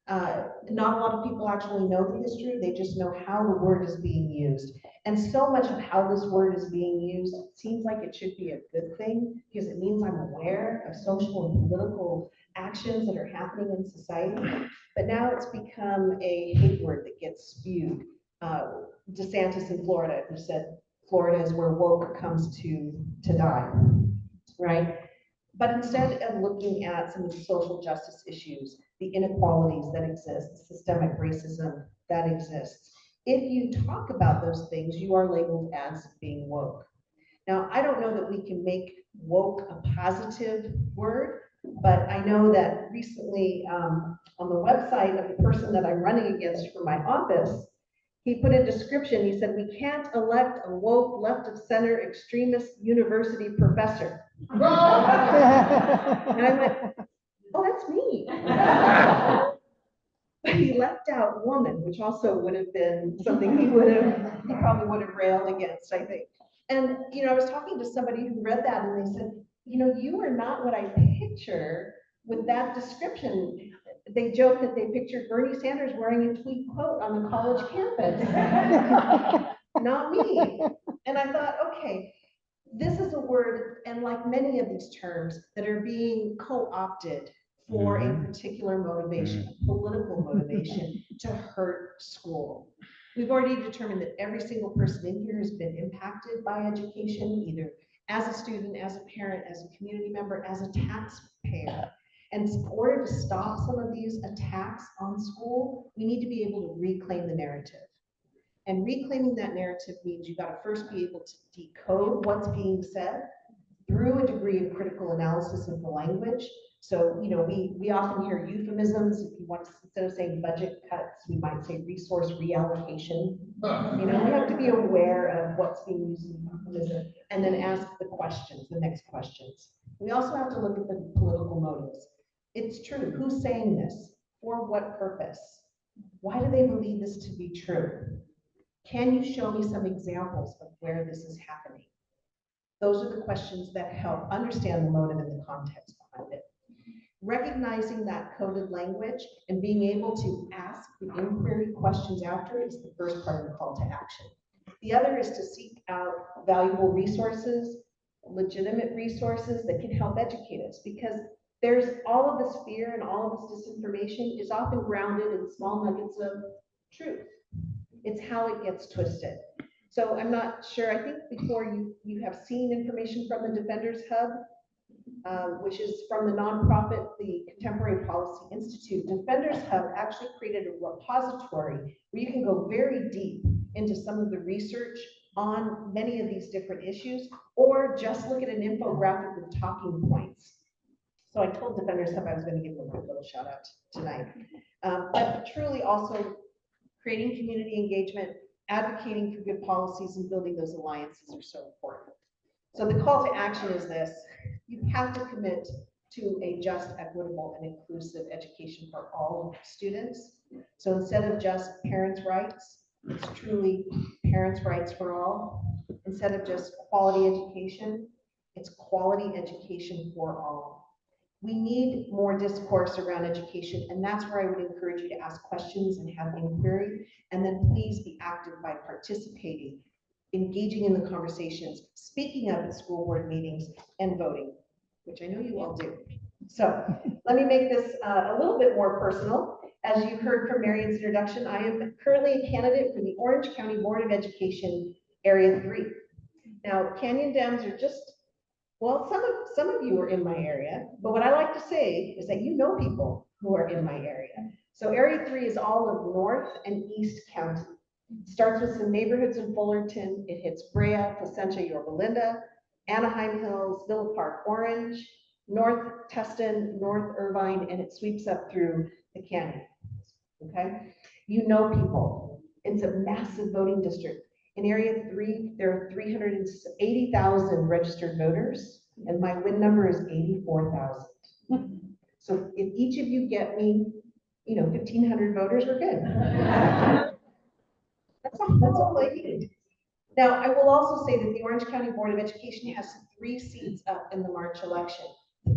Not a lot of people actually know the history, they just know how the word is being used. And so much of how this word is being used seems like it should be a good thing, because it means I'm aware of social and political actions that are happening in society. But now it's become a hate word that gets spewed. DeSantis in Florida, who said Florida is where woke comes to die, right? But instead of looking at some of the social justice issues, the inequalities that exist, systemic racism that exists, if you talk about those things, you are labeled as being woke. Now, I don't know that we can make woke a positive word, but I know that recently on the website of the person that I'm running against for my office, he put a description. He said, we can't elect a woke left of center extremist university professor. And I went, oh, that's me. But he left out woman, which also would have been something he probably would have railed against, I think. And, I was talking to somebody who read that and they said, you are not what I picture with that description. They joked that they pictured Bernie Sanders wearing a tweed coat on the college campus. Not me. And I thought, okay, this is a word, and like many of these terms that are being co-opted for a particular motivation, a political motivation to hurt school. We've already determined that every single person in here has been impacted by education, either as a student, as a parent, as a community member, as a taxpayer. And in order to stop some of these attacks on school, we need to be able to reclaim the narrative. And reclaiming that narrative means you've got to first be able to decode what's being said through a degree of critical analysis of the language. So, we often hear euphemisms. If you want to, instead of saying budget cuts, we might say resource reallocation. We have to be aware of what's being used in euphemism and then ask the next questions. We also have to look at the political motives. It's true. Who's saying this? For what purpose? Why do they believe this to be true? Can you show me some examples of where this is happening? Those are the questions that help understand the motive and the context behind it. recognizing that coded language and being able to ask the inquiry questions after is the first part of the call to action. The other is to seek out valuable resources, legitimate resources that can help educate us, because there's all of this fear and all of this disinformation is often grounded in small nuggets of truth. It's how it gets twisted. So I'm not sure, I think before you have seen information from the Defenders Hub, which is from the nonprofit, the Contemporary Policy Institute. Defenders Hub actually created a repository where you can go very deep into some of the research on many of these different issues, or just look at an infographic with talking points. So I told Defenders Hub I was going to give them a little shout out tonight. But truly also creating community engagement, advocating for good policies, and building those alliances are so important. So the call to action is this: you have to commit to a just, equitable, and inclusive education for all students. So instead of just parents' rights, it's truly parents' rights for all. Instead of just quality education, it's quality education for all. We need more discourse around education, and that's where I would encourage you to ask questions and have inquiry, and then please be active by participating, engaging in the conversations, speaking up at school board meetings, and voting, which I know you all do. So let me make this a little bit more personal. As you heard from Marion's introduction, I am currently a candidate for the Orange County Board of Education Area 3. Now, Canyon Dems are just, well, some of you are in my area, but what I like to say is that you know people who are in my area. So Area 3 is all of North and East County. It starts with some neighborhoods in Fullerton. It hits Brea, Placentia, Yorba Linda, Anaheim Hills, Villa Park, Orange, North Tustin, North Irvine, and it sweeps up through the canyon. Okay, you know people. It's a massive voting district. In Area 3, there are 380,000 registered voters, and my win number is 84,000. So if each of you get me, 1,500 voters, we're good. That's all I need. Now, I will also say that the Orange County Board of Education has 3 seats up in the March election.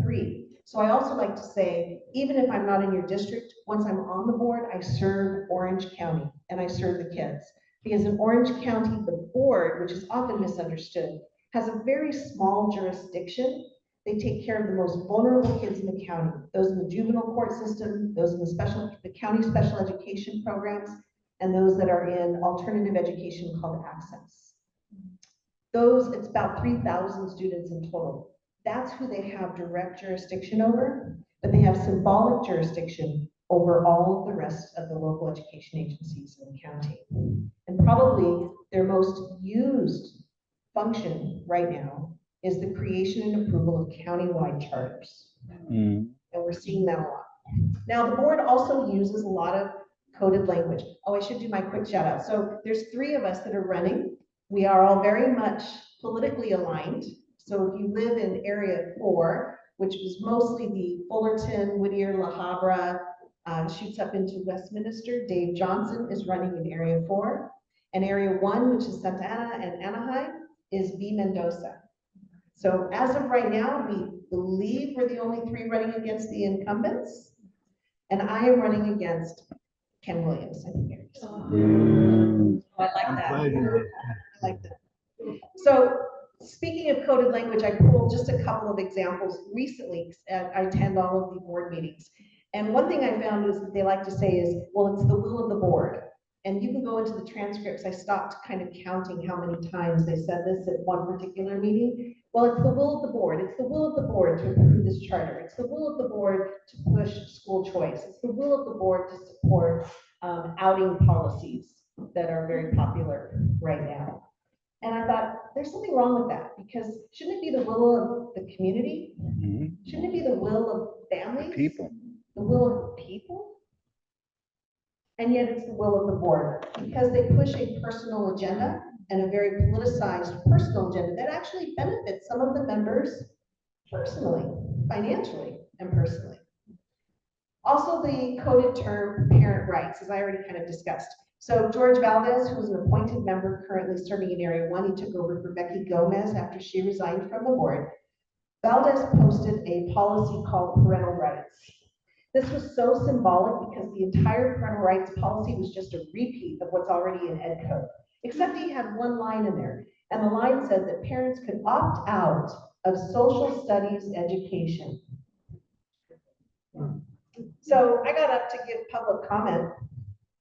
3. So I also like to say, even if I'm not in your district, once I'm on the board, I serve Orange County and I serve the kids. Because in Orange County, the board, which is often misunderstood, has a very small jurisdiction. They take care of the most vulnerable kids in the county, those in the juvenile court system, those in the county special education programs, and those that are in alternative education called Access. It's about 3,000 students in total. That's who they have direct jurisdiction over, but they have symbolic jurisdiction over all of the rest of the local education agencies in the county. And probably their most used function right now is the creation and approval of countywide charters. And we're seeing that a lot. Now, the board also uses a lot of coded language. Oh, I should do my quick shout out. So there's 3 of us that are running. We are all very much politically aligned. So if you live in Area 4, which is mostly the Fullerton, Whittier, La Habra, shoots up into Westminster, Dave Johnson is running in Area 4. And Area 1, which is Santa Ana and Anaheim, is B. Mendoza. So as of right now, we believe we're the only 3 running against the incumbents. And I am running against Ken Williams. I think I like that. I like that. So speaking of coded language, I pulled just a couple of examples recently. I attend all of the board meetings. And one thing I found is that they like to say is, well, it's the will of the board. And you can go into the transcripts. I stopped kind of counting how many times they said this at one particular meeting. Well, it's the will of the board. It's the will of the board to approve this charter. It's the will of the board to push school choice. It's the will of the board to support outing policies that are very popular right now. And I thought, there's something wrong with that, because shouldn't it be the will of the community? Shouldn't it be the will of families? People. The will of people? And yet it's the will of the board, because they push a personal agenda and a very politicized personal agenda that actually benefits some of the members personally, financially, and personally. Also, the coded term parent rights, as I already kind of discussed. So George Valdez, who is an appointed member currently serving in Area 1, he took over for Becky Gomez after she resigned from the board. Valdez posted a policy called parental rights. This was so symbolic because the entire parental rights policy was just a repeat of what's already in Ed Code, except he had one line in there. And the line said that parents could opt out of social studies education. So I got up to give public comment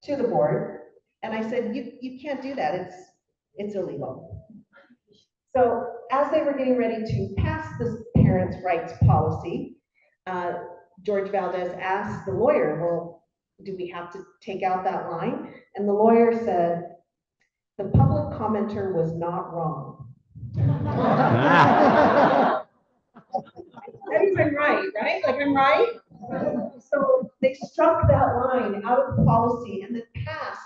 to the board, and I said, you can't do that, it's illegal. So as they were getting ready to pass this parents' rights policy, George Valdez asked the lawyer, well, do we have to take out that line? And the lawyer said, the public commenter was not wrong. Everyone right? Like I'm right? So they struck that line out of the policy and then passed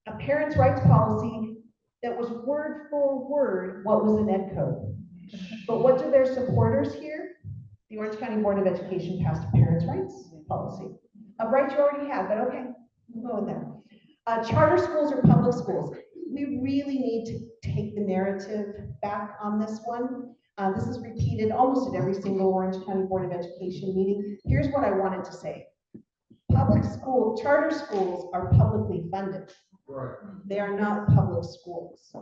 a parents' rights policy that was word for word what was in Ed Code. But what do their supporters here? The Orange County Board of Education passed a parents' rights policy. A right you already had, but okay, we'll go with that. Charter schools or public schools. We really need to take the narrative back on this one. This is repeated almost at every single Orange County Board of Education meeting. Here's what I wanted to say. Charter schools are publicly funded. Right. They are not public schools.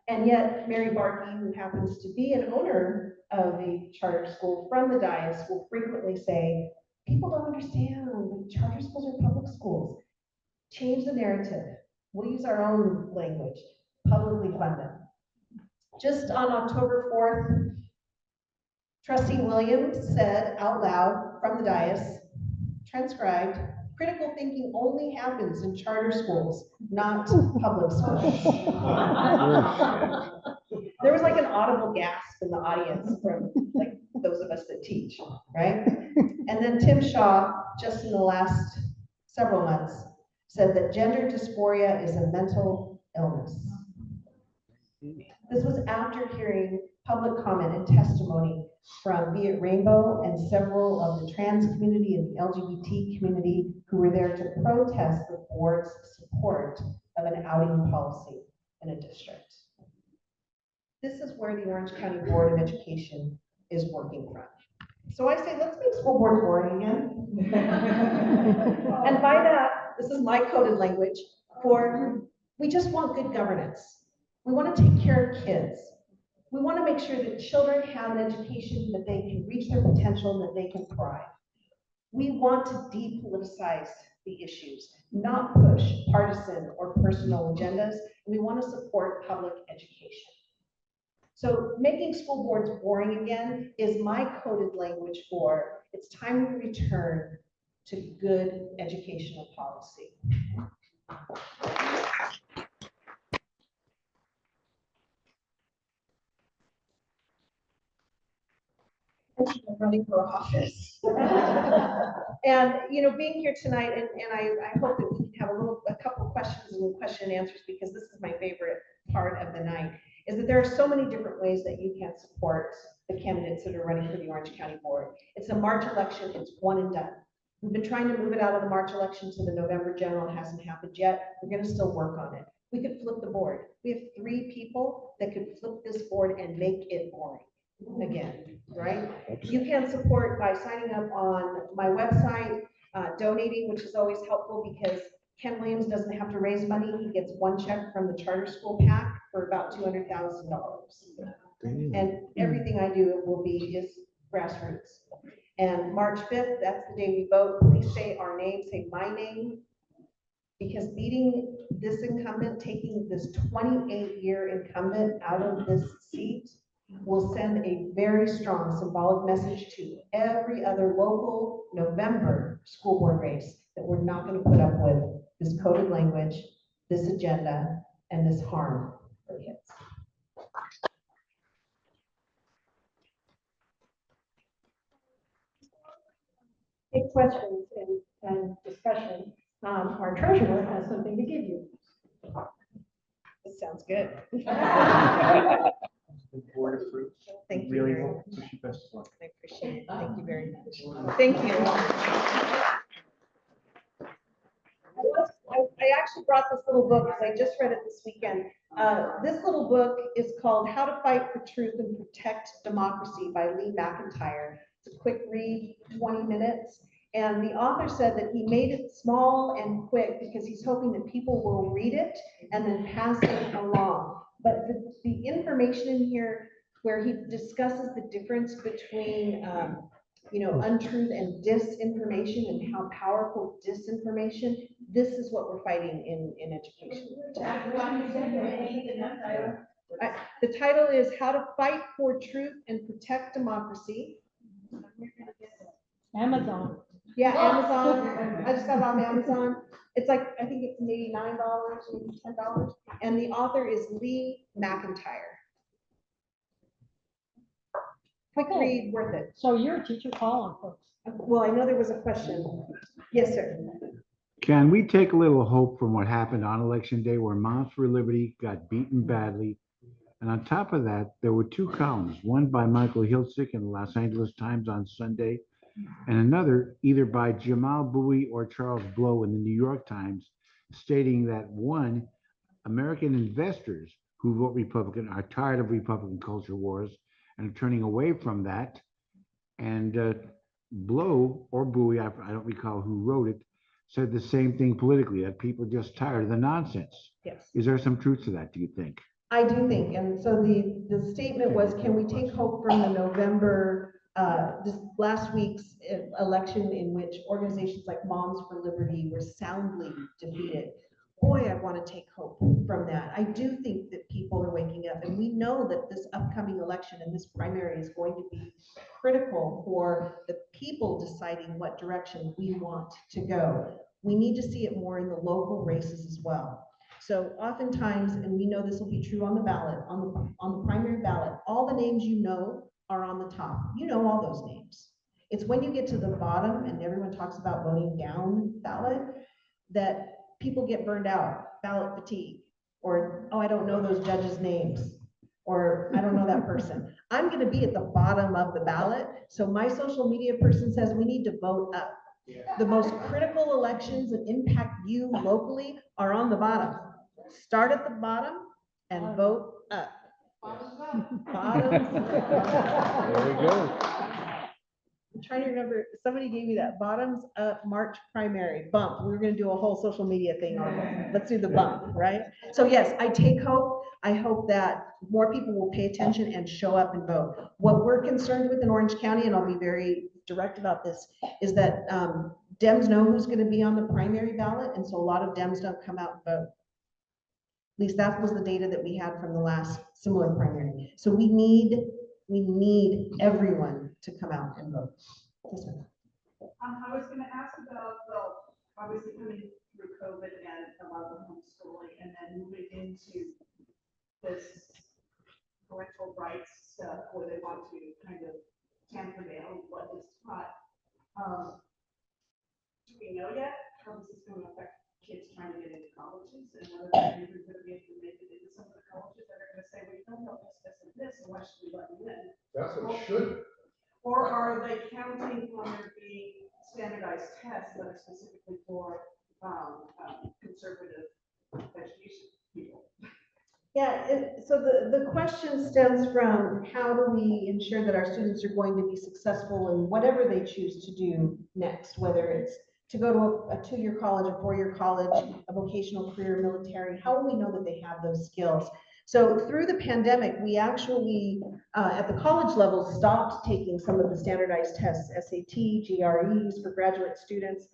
And yet Mary Barkey, who happens to be an owner of a charter school from the dais, will frequently say, people don't understand that charter schools are public schools. Change the narrative. We'll use our own language, publicly funded. Just on October 4th, Trustee Williams said out loud from the dais, transcribed, critical thinking only happens in charter schools, not public schools. There was like an audible gasp in the audience from like those of us that teach, right? And then Tim Shaw, just in the last several months, said that gender dysphoria is a mental illness. This was after hearing public comment and testimony from Be It Rainbow and several of the trans community and the LGBT community who were there to protest the board's support of an outing policy in a district. This is where the Orange County Board of Education is working from. So I say, let's make school boards boring again. And by that, this is my coded language for, we just want good governance. We want to take care of kids. We want to make sure that children have an education, that they can reach their potential, and that they can thrive. We want to depoliticize the issues, not push partisan or personal agendas. We want to support public education. So making school boards boring again is my coded language for it's time to return to good educational policy. Running for office. And being here tonight, and I hope that we can have a couple of questions and question and answers, because this is my favorite part of the night, is that there are so many different ways that you can support the candidates that are running for the Orange County Board. It's a March election, it's one and done. We've been trying to move it out of the March election to the November general. It hasn't happened yet. We're going to still work on it. We could flip the board. We have 3 people that could flip this board and make it boring again, right? You can support by signing up on my website, donating, which is always helpful because Ken Williams doesn't have to raise money. He gets one check from the charter school PAC for about $200,000. And everything I do is grassroots. And March 5th, that's the day we vote. Please say our name, say my name, because beating this incumbent, taking this 28-year incumbent out of this seat, will send a very strong symbolic message to every other local November school board race that we're not going to put up with this coded language, this agenda, and this harm for kids. Take questions and discussion. Our treasurer has something to give you. This sounds good. The board approved. Thank you Really very well. much. Wish you best of luck. I appreciate it. Thank you very much. Thank you. I actually brought this little book because I just read it this weekend. This little book is called How to Fight for Truth and Protect Democracy by Lee McIntyre. It's a quick read, 20 minutes. And the author said that he made it small and quick because he's hoping that people will read it and then pass it along. But the information in here where he discusses the difference between untruth and disinformation and how powerful disinformation, this is what we're fighting in education. The title is How to Fight for Truth and Protect Democracy. Amazon. Yeah, Amazon. I just got it on Amazon. It's like, I think it's maybe $9, maybe $10. And the author is Lee McIntyre. Quick read, worth it. So you're a teacher calling folks. Well, I know there was a question. Yes, sir. Can we take a little hope from what happened on Election Day where Moms for Liberty got beaten badly? And on top of that, there were two columns, one by Michael Hiltzik in the Los Angeles Times on Sunday, and another either by Jamal Bowie or Charles Blow in the New York Times, stating that one, American investors who vote Republican are tired of Republican culture wars and are turning away from that. And Blow or Bowie, I don't recall who wrote it, said the same thing politically, that people are just tired of the nonsense. Yes. Is there some truth to that, do you think? I do think, and so the statement was, can we take hope from the November, this last week's election in which organizations like Moms for Liberty were soundly defeated? Boy, I want to take hope from that. I do think that people are waking up, and we know that this upcoming election and this primary is going to be critical for the people deciding what direction we want to go. We need to see it more in the local races as well. So oftentimes, and we know this will be true on the ballot, on the primary ballot, all the names you know are on the top. You know all those names. It's when you get to the bottom and everyone talks about voting down ballot that people get burned out, ballot fatigue, or, oh, I don't know those judges' names, or I don't know that person. I'm going to be at the bottom of the ballot. So my social media person says we need to vote up. The most critical elections that impact you locally are on the bottom. Start at the bottom and vote up. Bottoms up. There we go. I'm trying to remember, somebody gave me that bottoms up March primary bump. We were going to do a whole social media thing on it. Let's do the bump, right? So yes, I take hope. I hope that more people will pay attention and show up and vote. What we're concerned with in Orange County, and I'll be very direct about this, is that Dems know who's going to be on the primary ballot, and so a lot of Dems don't come out and vote. At least that was the data that we had from the last similar primary. So we need everyone to come out and vote. Yes, ma'am. I was gonna ask about, well, obviously coming through COVID and a lot of the homeschooling and then moving into this parental rights stuff where they want to kind of countervail what is taught. Do we know yet how this is gonna affect kids trying to get into colleges and whether they're going to be able to make it into some of the colleges that are gonna say, well, you don't know this, and this, and why should we let you in? That's what it should. Or are they counting on there being standardized tests that are specifically for conservative education people? Yeah, so the question stems from how do we ensure that our students are going to be successful in whatever they choose to do next, whether it's to go to a 2-year college, a 4-year college, a vocational career, military, how will we know that they have those skills? So through the pandemic, we actually, at the college level, stopped taking some of the standardized tests, SAT, GREs for graduate students,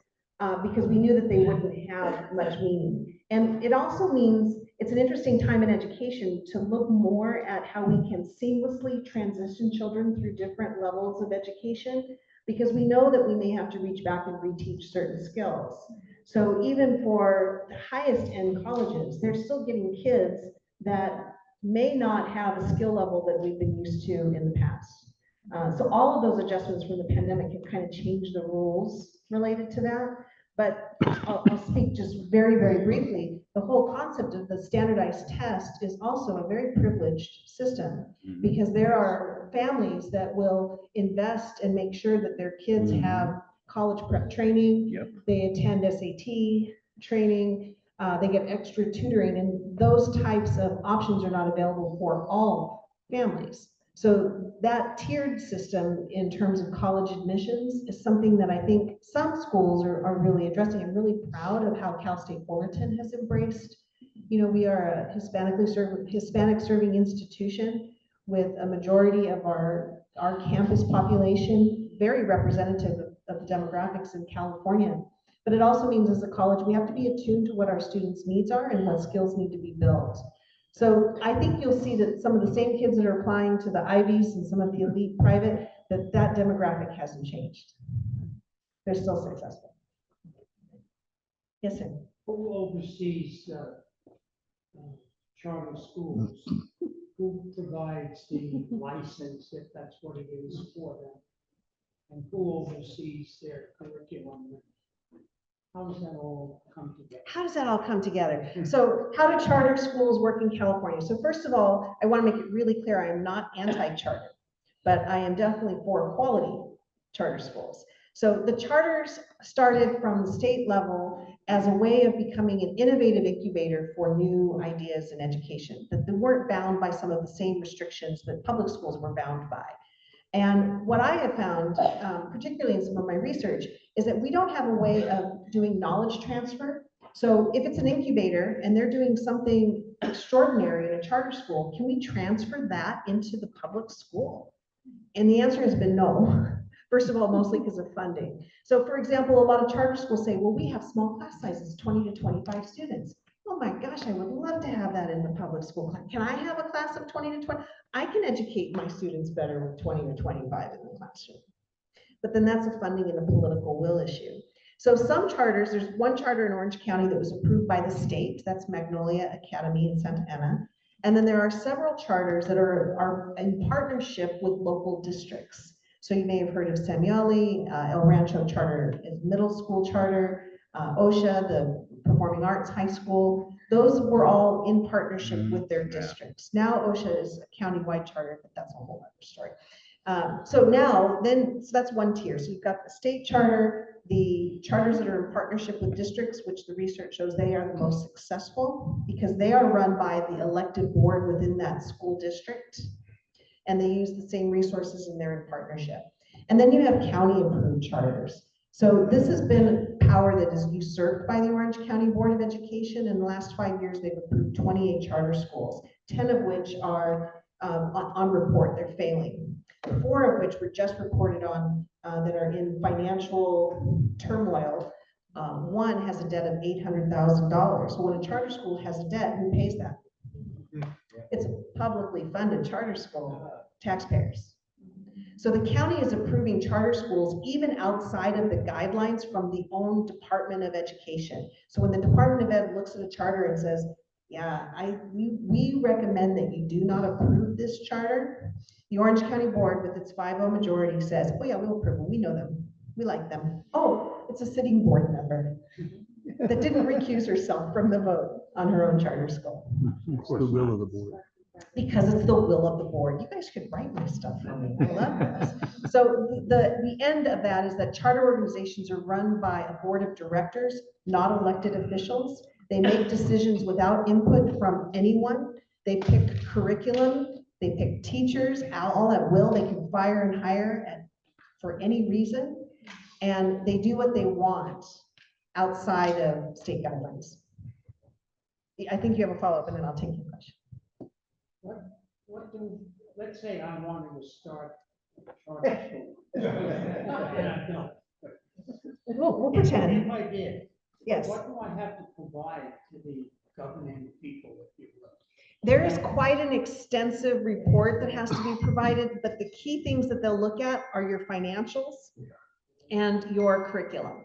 because we knew that they wouldn't have much meaning. And it also means it's an interesting time in education to look more at how we can seamlessly transition children through different levels of education, because we know that we may have to reach back and reteach certain skills. So even for the highest end colleges, they're still getting kids that may not have a skill level that we've been used to in the past. So all of those adjustments from the pandemic have kind of changed the rules related to that. But I'll speak just very, very briefly. The whole concept of the standardized test is also a very privileged system, because there are families that will invest and make sure that their kids have college prep training. Yep. They attend SAT training. They get extra tutoring, and those types of options are not available for all families. So that tiered system in terms of college admissions is something that I think some schools are really addressing. I'm really proud of how Cal State Fullerton has embraced. You know, we are a Hispanic serving institution with a majority of our campus population, very representative of the demographics in California. But it also means as a college, we have to be attuned to what our students' needs are and what skills need to be built. So I think you'll see that some of the same kids that are applying to the Ivies and some of the elite private, that demographic hasn't changed. They're still successful. Yes, sir. Who oversees charter schools? Who provides the license, if that's what it is, for them? And who oversees their curriculum? How does that all come together? How does that all come together? So how do charter schools work in California? So first of all, I want to make it really clear, I am not anti-charter, but I am definitely for quality charter schools. So the charters started from the state level as a way of becoming an innovative incubator for new ideas in education, that they weren't bound by some of the same restrictions that public schools were bound by. And what I have found, particularly in some of my research, is that we don't have a way of doing knowledge transfer. So if it's an incubator and they're doing something extraordinary in a charter school, can we transfer that into the public school? And the answer has been no. First of all, mostly because of funding. So for example, a lot of charter schools say, well, we have small class sizes, 20 to 25 students. Oh my gosh, I would love to have that in the public school. Can I have a class of 20 to 20? I can educate my students better with 20 or 25 in the classroom. But then that's a funding and a political will issue. So some charters, there's one charter in Orange County that was approved by the state, that's Magnolia Academy in Santa Ana. And then there are several charters that are in partnership with local districts. So you may have heard of Semiali, El Rancho Charter is middle school charter, OSHA, the Performing Arts High School. Those were all in partnership with their districts. Now OSHA is a county-wide charter, but that's a whole other story. So that's one tier. So you've got the state charter, the charters that are in partnership with districts, which the research shows they are the most successful because they are run by the elected board within that school district. And they use the same resources and they're in partnership. And then you have county approved charters. So this has been power that is usurped by the Orange County Board of Education. In the last 5 years, they've approved 28 charter schools, 10 of which are on report, they're failing. 4 of which were just reported on that are in financial turmoil. One has a debt of $800,000. So when a charter school has a debt, who pays that? It's a publicly funded charter school, taxpayers. So the county is approving charter schools even outside of the guidelines from the own Department of Education. So when the Department of Ed looks at a charter and says, yeah, we recommend that you do not approve this charter, the Orange County Board with its 5-0 majority says, oh yeah, we'll approve them, we know them, we like them. Oh, it's a sitting board member that didn't recuse herself from the vote on her own charter school. It's the will of the board. Because it's the will of the board. You guys could write my stuff for me. I love this. So the end of that is that charter organizations are run by a board of directors, not elected officials. They make decisions without input from anyone. They pick curriculum, they pick teachers, all at will. They can fire and hire for any reason. And they do what they want outside of state guidelines. I think you have a follow-up and then I'll take your question. Let's say I wanted to start a charter school. And I don't. We'll pretend. If I did. Yes. What do I have to provide to the governing people, if you will? There is quite an extensive report that has to be provided, but the key things that they'll look at are your financials and your curriculum.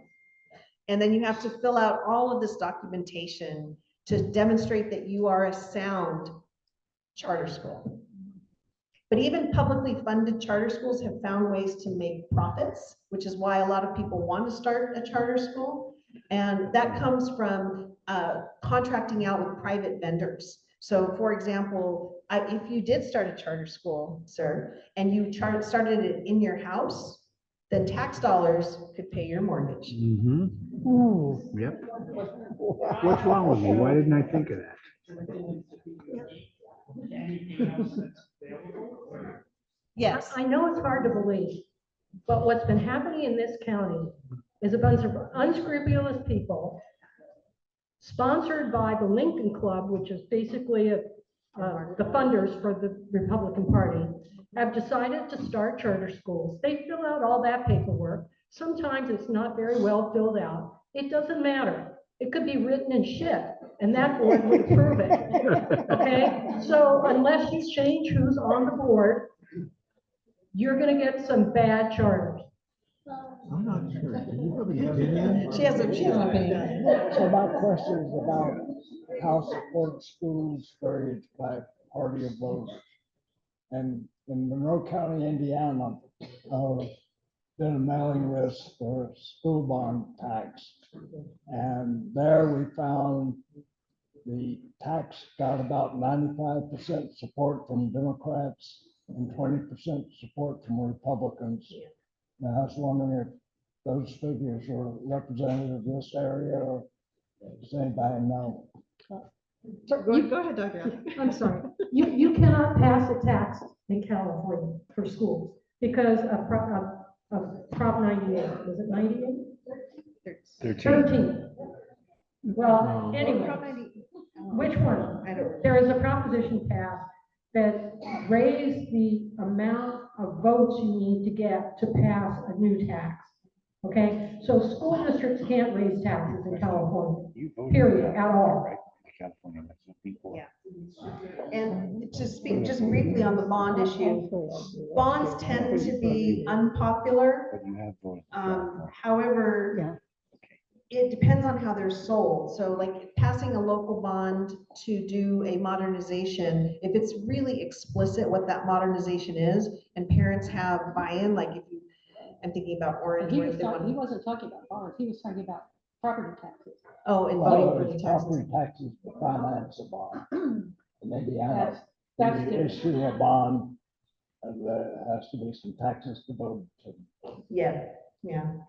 And then you have to fill out all of this documentation to demonstrate that you are a sound charter school. But even publicly funded charter schools have found ways to make profits, which is why a lot of people want to start a charter school. And that comes from contracting out with private vendors. So for example, if you did start a charter school, sir, and you started it in your house, then tax dollars could pay your mortgage. Mm-hmm. Yep. What's wrong with me? Why didn't I think of that? Anything else that's available? Yes. I know it's hard to believe, but what's been happening in this county is a bunch of unscrupulous people sponsored by the Lincoln Club, which is basically the funders for the Republican Party, have decided to start charter schools. They fill out all that paperwork. Sometimes it's not very well filled out. It doesn't matter. It could be written in shit, and that board would approve it. Okay? So unless you change who's on the board, you're gonna get some bad charters. I'm not sure. Do you have an opinion? She has an opinion. So my question is about how support schools varies by party of voters. And in Monroe County, Indiana, did a mailing list for school bond tax. And there we found the tax got about 95% support from Democrats and 20% support from Republicans. And I was wondering if those figures are representative of this area, or does anybody know? Go ahead, Dr. I'm sorry. You cannot pass a tax in California for schools because of Prop 98. Was it 98? 13. Well, anyway, which one? There is a proposition passed that raised the amount of votes you need to get to pass a new tax. Okay, so school districts can't raise taxes in California, period, at all. California, that's what people. Yeah. And to speak just briefly on the bond issue, bonds tend to be unpopular. But you have voted. However, it depends on how they're sold. So like passing a local bond to do a modernization, if it's really explicit what that modernization is and parents have buy-in, like if you, I'm thinking about Orange. He where they want- wasn't talking about bonds, he was talking about property taxes. Oh, and voting for the It's taxes. property taxes to finance a bond. And maybe I That's know, different. issue a bond, there has to be some taxes to vote to. Yeah,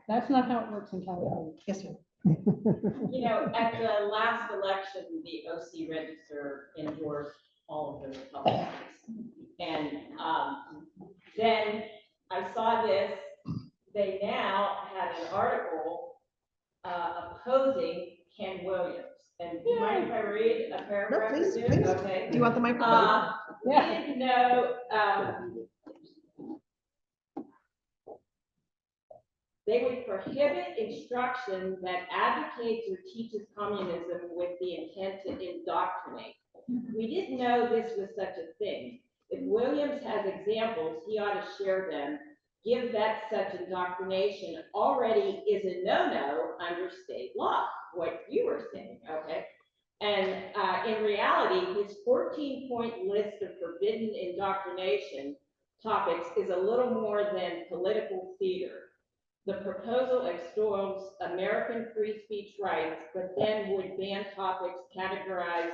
That's not how it works in California. yes, sir. You know, at the last election, the OC Register endorsed all of the Republicans. And then I saw this, they now had an article opposing Ken Williams. And do you mind if I read a paragraph? No, please, or two? please. Okay. Do you want the microphone? We didn't know, they would prohibit instruction that advocates or teaches communism with the intent to indoctrinate. We didn't know this was such a thing. If Williams has examples, he ought to share them. Give that such indoctrination already is a no-no under state law, what you were saying, okay? And in reality, his 14-point list of forbidden indoctrination topics is a little more than political theater. The proposal extols American free speech rights, but then would ban topics, categories,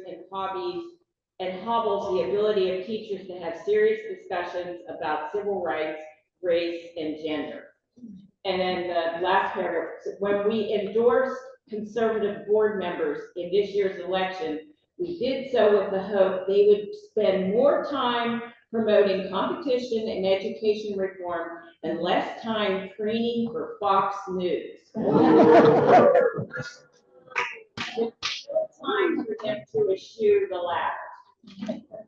and hobbies, and hobbles the ability of teachers to have serious discussions about civil rights, race, and gender. And then the last paragraph, when we endorsed conservative board members in this year's election, we did so with the hope they would spend more time promoting competition and education reform and less time training for Fox News. With time for them to eschew the latter.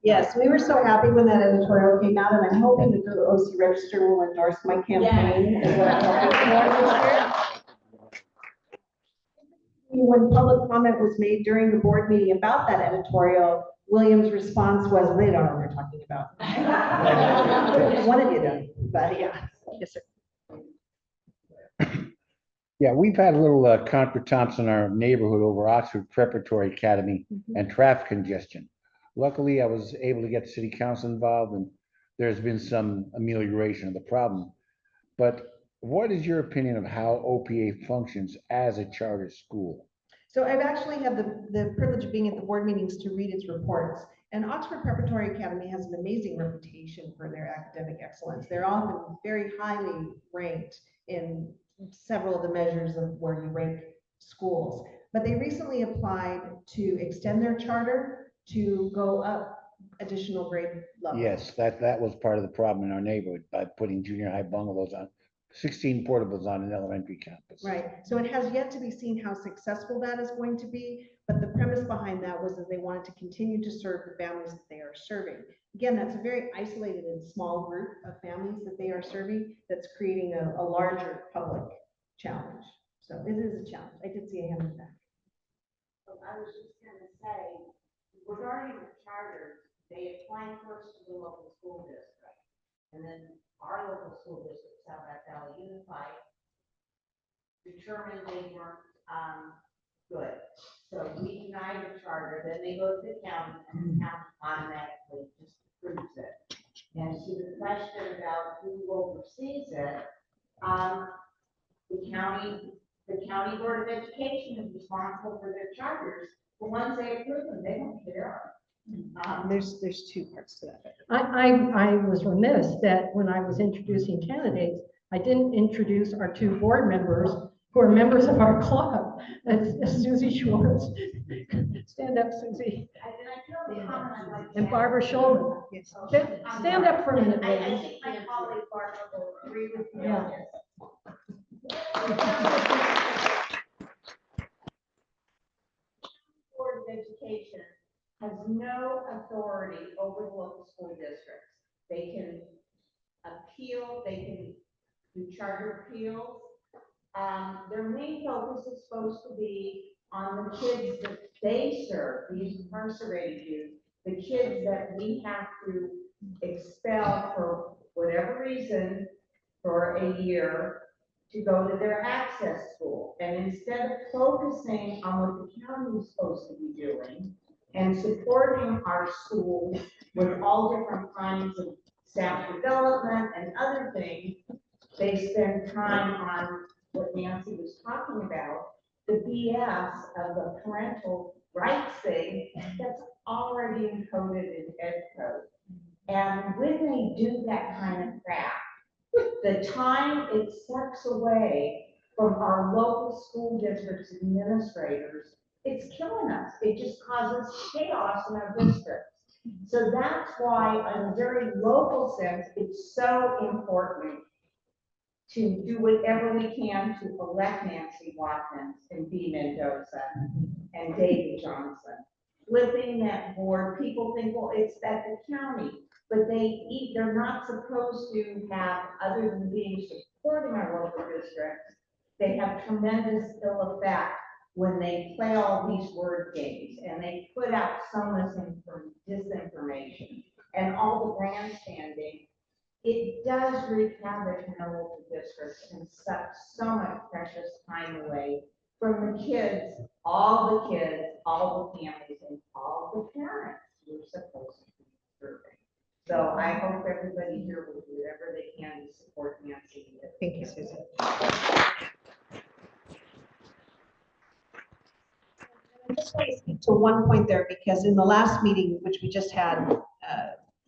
Yes, we were so happy when that editorial came out, and I'm hoping that the OC Register will endorse my campaign. When public comment was made during the board meeting about that editorial, Williams' response was, they don't know what they're talking about. I wanted you to, but yeah, yes, sir. Yeah, we've had a little contretemps in our neighborhood over Oxford Preparatory Academy and traffic congestion. Luckily, I was able to get the city council involved, and there's been some amelioration of the problem. But what is your opinion of how OPA functions as a charter school? So I've actually had the privilege of being at the board meetings to read its reports. And Oxford Preparatory Academy has an amazing reputation for their academic excellence. They're often very highly ranked in several of the measures of where you rank schools. But they recently applied to extend their charter to go up additional grade levels. Yes, that was part of the problem in our neighborhood by putting junior high bungalows on, 16 portables on an elementary campus. Right, so it has yet to be seen how successful that is going to be, but the premise behind that was that they wanted to continue to serve the families that they are serving. Again, that's a very isolated and small group of families that they are serving that's creating a larger public challenge. So it is a challenge. I did see a hand in the back. I was just gonna say, regarding the charters, they apply first to the local school district. And then our local school district, South Valley Unified, determined they weren't, good. So we denied the charter, then they go to the county, and the county automatically just approves it. And to the question about who oversees it, the county Board of Education is responsible for their charters. The ones they approve them, they don't care. There's two parts to that. I was remiss that when I was introducing candidates, I didn't introduce our two board members who are members of our club. That's Susie Schwartz. Stand up, Susie. And Barbara Schulman. Yes. Stand up for a minute, I ladies. think my colleague Barbara will agree with me Yeah. on this. Board of Education has no authority over the local school districts. They can appeal, they can do charter appeals. Their main focus is supposed to be on the kids that they serve, these incarcerated youth, the kids that we have to expel for whatever reason for a year to go to their access school. And instead of focusing on what the county is supposed to be doing and supporting our schools with all different kinds of staff development and other things, they spend time on what Nancy was talking about, the BS of the parental rights thing that's already encoded in Ed Code. And when they do that kind of crap, the time it sucks away from our local school districts administrators, it's killing us. It just causes chaos in our districts. So that's why, in a very local sense, it's so important to do whatever we can to elect Nancy Watkins and Dee Mendoza and David Johnson. Flipping that board, people think, well, it's at the county, but they're not supposed to have, other than being supporting our local districts, they have tremendous ill effect when they play all these word games and they put out so much disinformation and all the grandstanding. It does wreak havoc in our local districts and suck so much precious time away from the kids, all the families, and all the parents who are supposed to be serving. So I hope everybody here will do whatever they can to support Nancy. Thank you, Susan. I just want to speak to one point there, because in the last meeting, which we just had,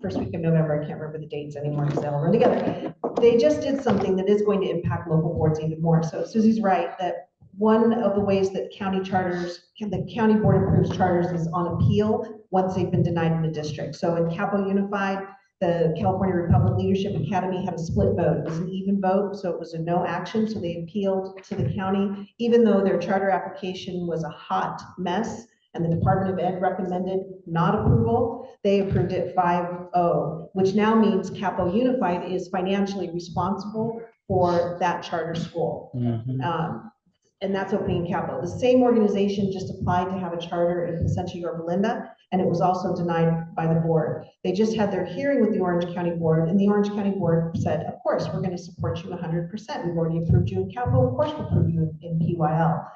first week of November, I can't remember the dates anymore because they all run together. They just did something that is going to impact local boards even more. So Susie's right that one of the ways that county charters, the county board approves charters is on appeal once they've been denied in the district. So in Capo Unified, the California Republic Leadership Academy had a split vote. It was an even vote, so it was a no action. So they appealed to the county, even though their charter application was a hot mess and the Department of Ed recommended not approval, they approved it 5-0, which now means Capo Unified is financially responsible for that charter school. And that's opening in Capo. The same organization just applied to have a charter in Placentia Yorba Linda, and it was also denied by the board. They just had their hearing with the Orange County Board, and the Orange County Board said, of course, we're going to support you 100%. We've already approved you in Capo, of course we'll approve you in PYL.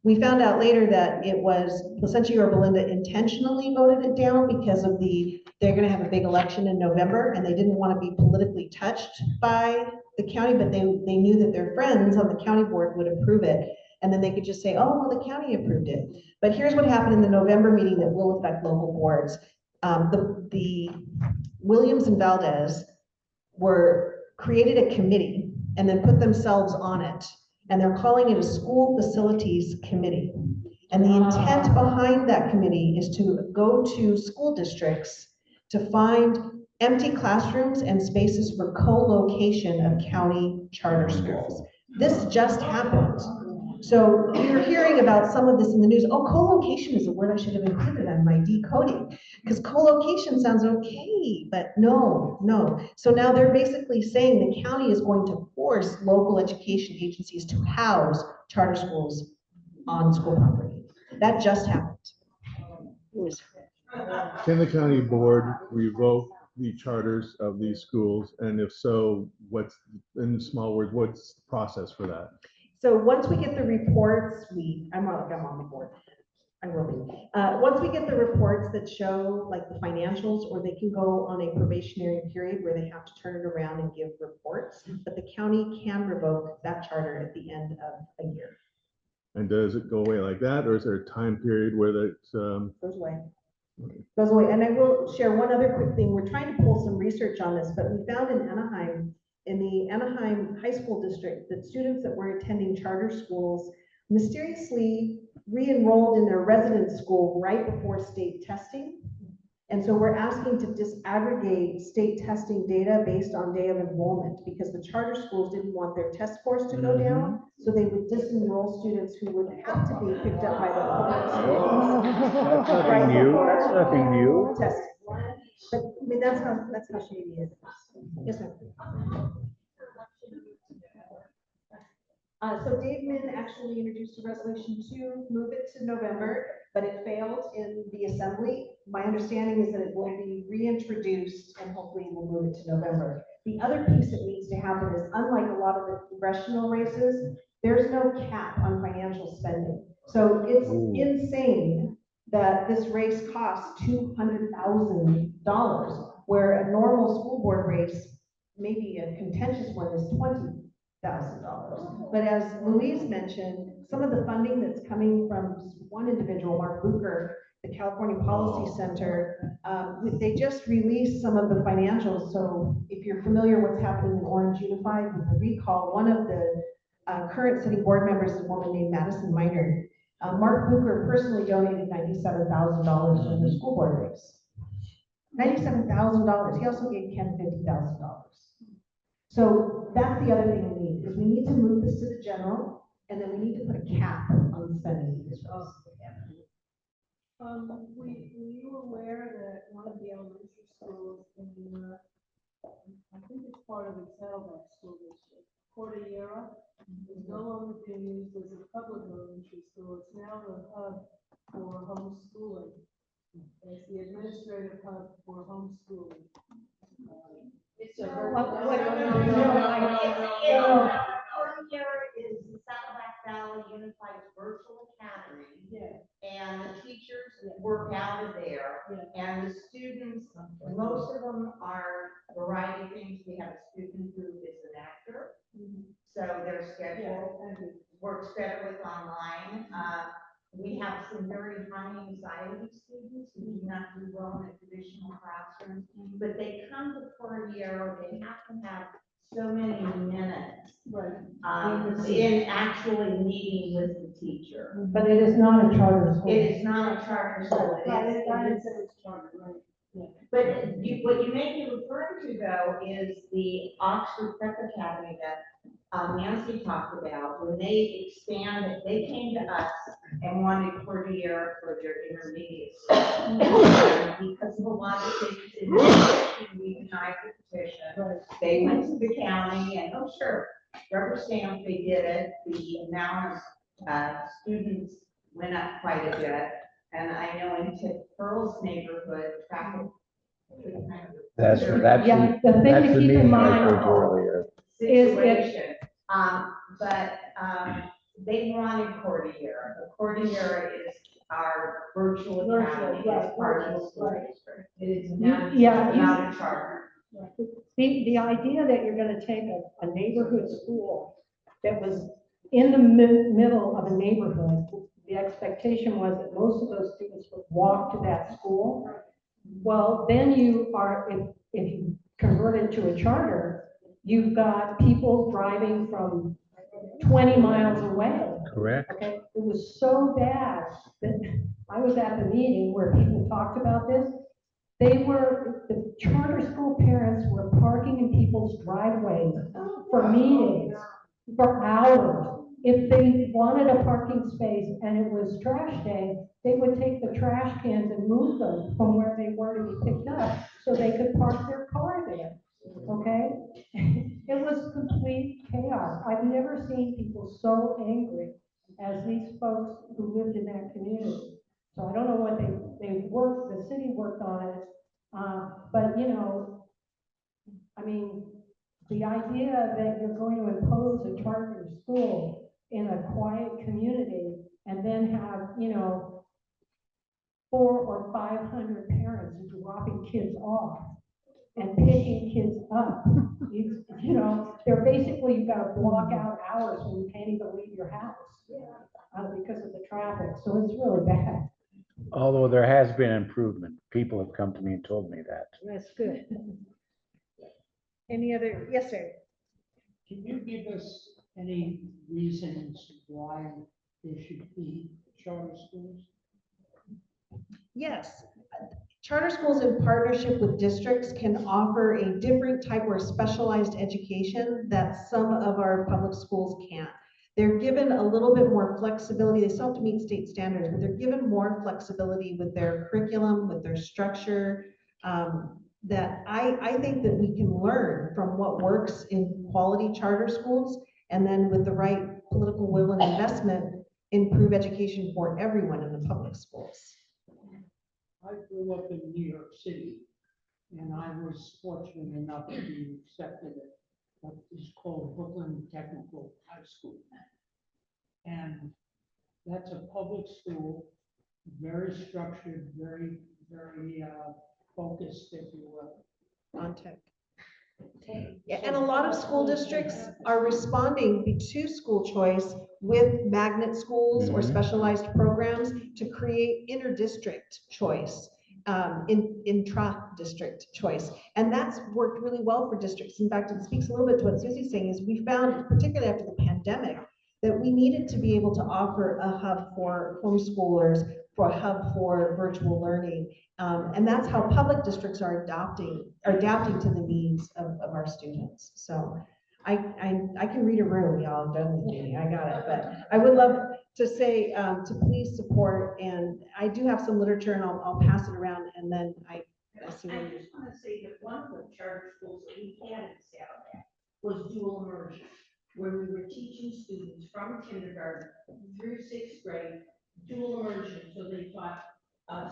We found out later that it was Placentia Yorba Linda intentionally voted it down because of they're going to have a big election in November, and they didn't want to be politically touched by the county, but they knew that their friends on the county board would approve it. And then they could just say, oh, well, the county approved it. But here's what happened in the November meeting that will affect local boards. the Williams and Valdez created a committee and then put themselves on it. And they're calling it a school facilities committee. And the intent behind that committee is to go to school districts to find empty classrooms and spaces for co-location of county charter schools. This just happened. So we were hearing about some of this in the news. Oh, co-location is a word I should have included on my decoding, because co-location sounds okay, but no. So now they're basically saying the county is going to force local education agencies to house charter schools on school property. That just happened. Can the county board revoke the charters of these schools? And if so, what's, in small words, what's the process for that? So once we get the reports, I'm on the board. I will be. Once we get the reports that show like the financials, or they can go on a probationary period where they have to turn it around and give reports, but the county can revoke that charter at the end of a year. And does it go away like that, or is there a time period where that Goes away. Goes away. And I will share one other quick thing. We're trying to pull some research on this, but we found in Anaheim, in the Anaheim High School District, that students that were attending charter schools mysteriously re-enrolled in their residence school right before state testing. And so we're asking to disaggregate state testing data based on day of enrollment, because the charter schools didn't want their test scores to go down. So they would disenroll students who would have to be picked up by the public schools. That's nothing new. That's nothing new. Testing. But I mean, that's how shady it is. Yes, ma'am. So Dave Min actually introduced a resolution to move it to November, but it failed in the assembly. My understanding is that it will be reintroduced and hopefully we'll move it to November. The other piece that needs to happen is, unlike a lot of the congressional races, there's no cap on financial spending. So it's insane that this race costs $200,000, where a normal school board race, maybe a contentious one, is $20,000. But as Louise mentioned, some of the funding that's coming from one individual, Mark Bucher, the California Policy Center, they just released some of the financials. So if you're familiar what's happening in Orange Unified with the recall, one of the current city board members is a woman named Madison Minor. Mark Bucher personally donated $97,000 in the school board race. $97,000. He also gave Ken $50,000. So that's the other thing we need, is we need to move this to the general, and then we need to put a cap on the spending. Were you aware that one of the elementary schools in, I think it's part of the Saddleback School District, Cordillera, is no longer being used as a public elementary school. It's now the hub for homeschooling. It's the administrative hub for homeschooling. Cordillera is the Saddleback Valley Unified Virtual Academy. And the teachers work out of there. And the students, most of them are a variety of things. We have a student who is an actor. So their schedule works better with online. We have some very high anxiety students who do not do well in a traditional classroom, but they come to Cordillera. They have to have so many minutes in actually meeting with the teacher. But it is not a charter school. It is not a charter school. But what you may be referring to, though, is the Oxford Prep Academy that Nancy talked about. When they expanded, they came to us and wanted Cordillera for their intermediate school. Because of a lot of things in the petition, we denied the petition. They went to the county and, oh, sure, rubber stamp, they did it. The amount of students went up quite a bit. And I know in Tip Pearl's neighborhood, traffic. That's the the thing to keep in meeting I mind told you earlier. Situation. They wanted Cordillera. The Cordillera is our virtual academy, as part of the school district. It is not a charter. The idea that you're gonna take a neighborhood school that was in the middle of a neighborhood, the expectation was that most of those students would walk to that school. Well, then you are, if you convert it to a charter, you've got people driving from 20 miles away. Correct. Okay, it was so bad that I was at the meeting where people talked about this. The charter school parents were parking in people's driveways for meetings for hours. If they wanted a parking space and it was trash day, they would take the trash cans and move them from where they were to be picked up so they could park their car there, okay? It was complete chaos. I've never seen people so angry as these folks who lived in that community. So I don't know what they worked, the city worked on it, but you know, I mean, the idea that you're going to impose a charter school in a quiet community and then have, you know, 400 or 500 parents dropping kids off and picking kids up. You know, they're basically, you've got to block out hours when you can't even leave your house because of the traffic. So it's really bad. Although there has been improvement. People have come to me and told me that. That's good. Any other, yes, sir. Can you give us any reasons why there should be charter schools? Yes. Charter schools in partnership with districts can offer a different type or specialized education that some of our public schools can't. They're given a little bit more flexibility. They still have to meet state standards, but they're given more flexibility with their curriculum, with their structure, that I think that we can learn from what works in quality charter schools, and then with the right political will and investment, improve education for everyone in the public schools. I grew up in New York City, and I was fortunate enough to be accepted at what is called Brooklyn Technical High School. And that's a public school, very structured, very focused, if you will. On tech. Yeah, and a lot of school districts are responding to school choice with magnet schools or specialized programs to create inter-district choice, intra-district choice. And that's worked really well for districts. In fact, it speaks a little bit to what Susie's saying, is we found, particularly after the pandemic, that we needed to be able to offer a hub for homeschoolers, for a hub for virtual learning. And that's how public districts are adapting to the needs of our students. So I can read a room, y'all, I'm done with me, I got it. But I would love to say to please support, and I do have some literature and I'll pass it around, and then I see I what just want to say that one of the charter schools that we had in Saddleback was dual immersion, where we were teaching students from kindergarten through 6th grade, dual immersion, so they taught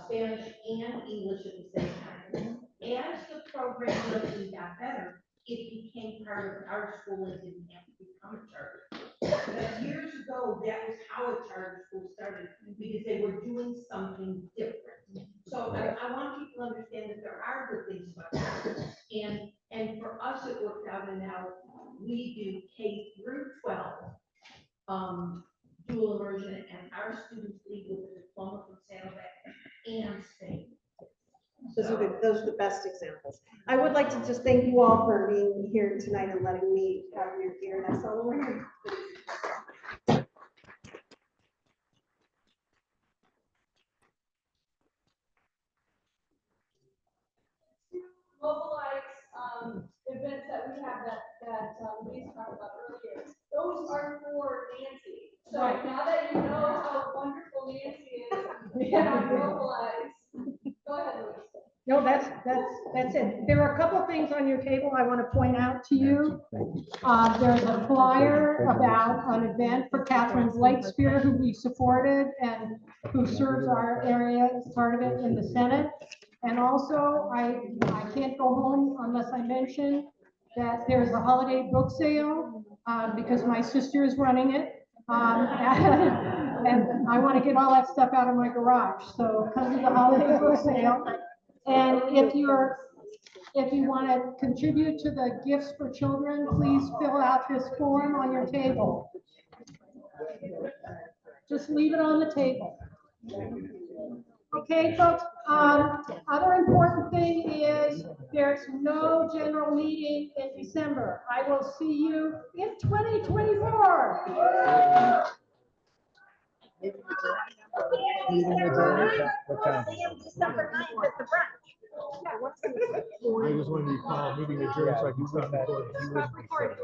Spanish and English at the same time. As the program really got better, it became part of our school and didn't have to become a charter. But years ago, that was how a charter school started, because they were doing something different. So I want people to understand that there are good things about charter. And for us, it worked out, and now we do K through 12 dual immersion, and our students leave with a diploma from Saddleback and Spain. those are the best examples. I would like to just thank you all for being here tonight and letting me have your ear. That's all we're here. Mobilize events that we have that Louise talked about earlier. Those are for Nancy. So Right. now that you know how wonderful Nancy is, we have mobilize. Go ahead, Louise. No, that's it. There are a couple of things on your table I want to point out to you. There's a flyer about an event for Catherine Blakespear, who we supported and who serves our area as part of it in the Senate. And also, I can't go home unless I mention that there's a holiday book sale because my sister is running it. And I want to get all that stuff out of my garage. So come to the holiday book sale. And if you want to contribute to the gifts for children, please fill out this form on your table. Just leave it on the table. Okay, folks, other important there's no general meeting in December. I will see you in 2024. Meeting adjourned. What time? December 9th at the brunch. I just wanted to call meeting adjourned so I can stop recording. Stop recording.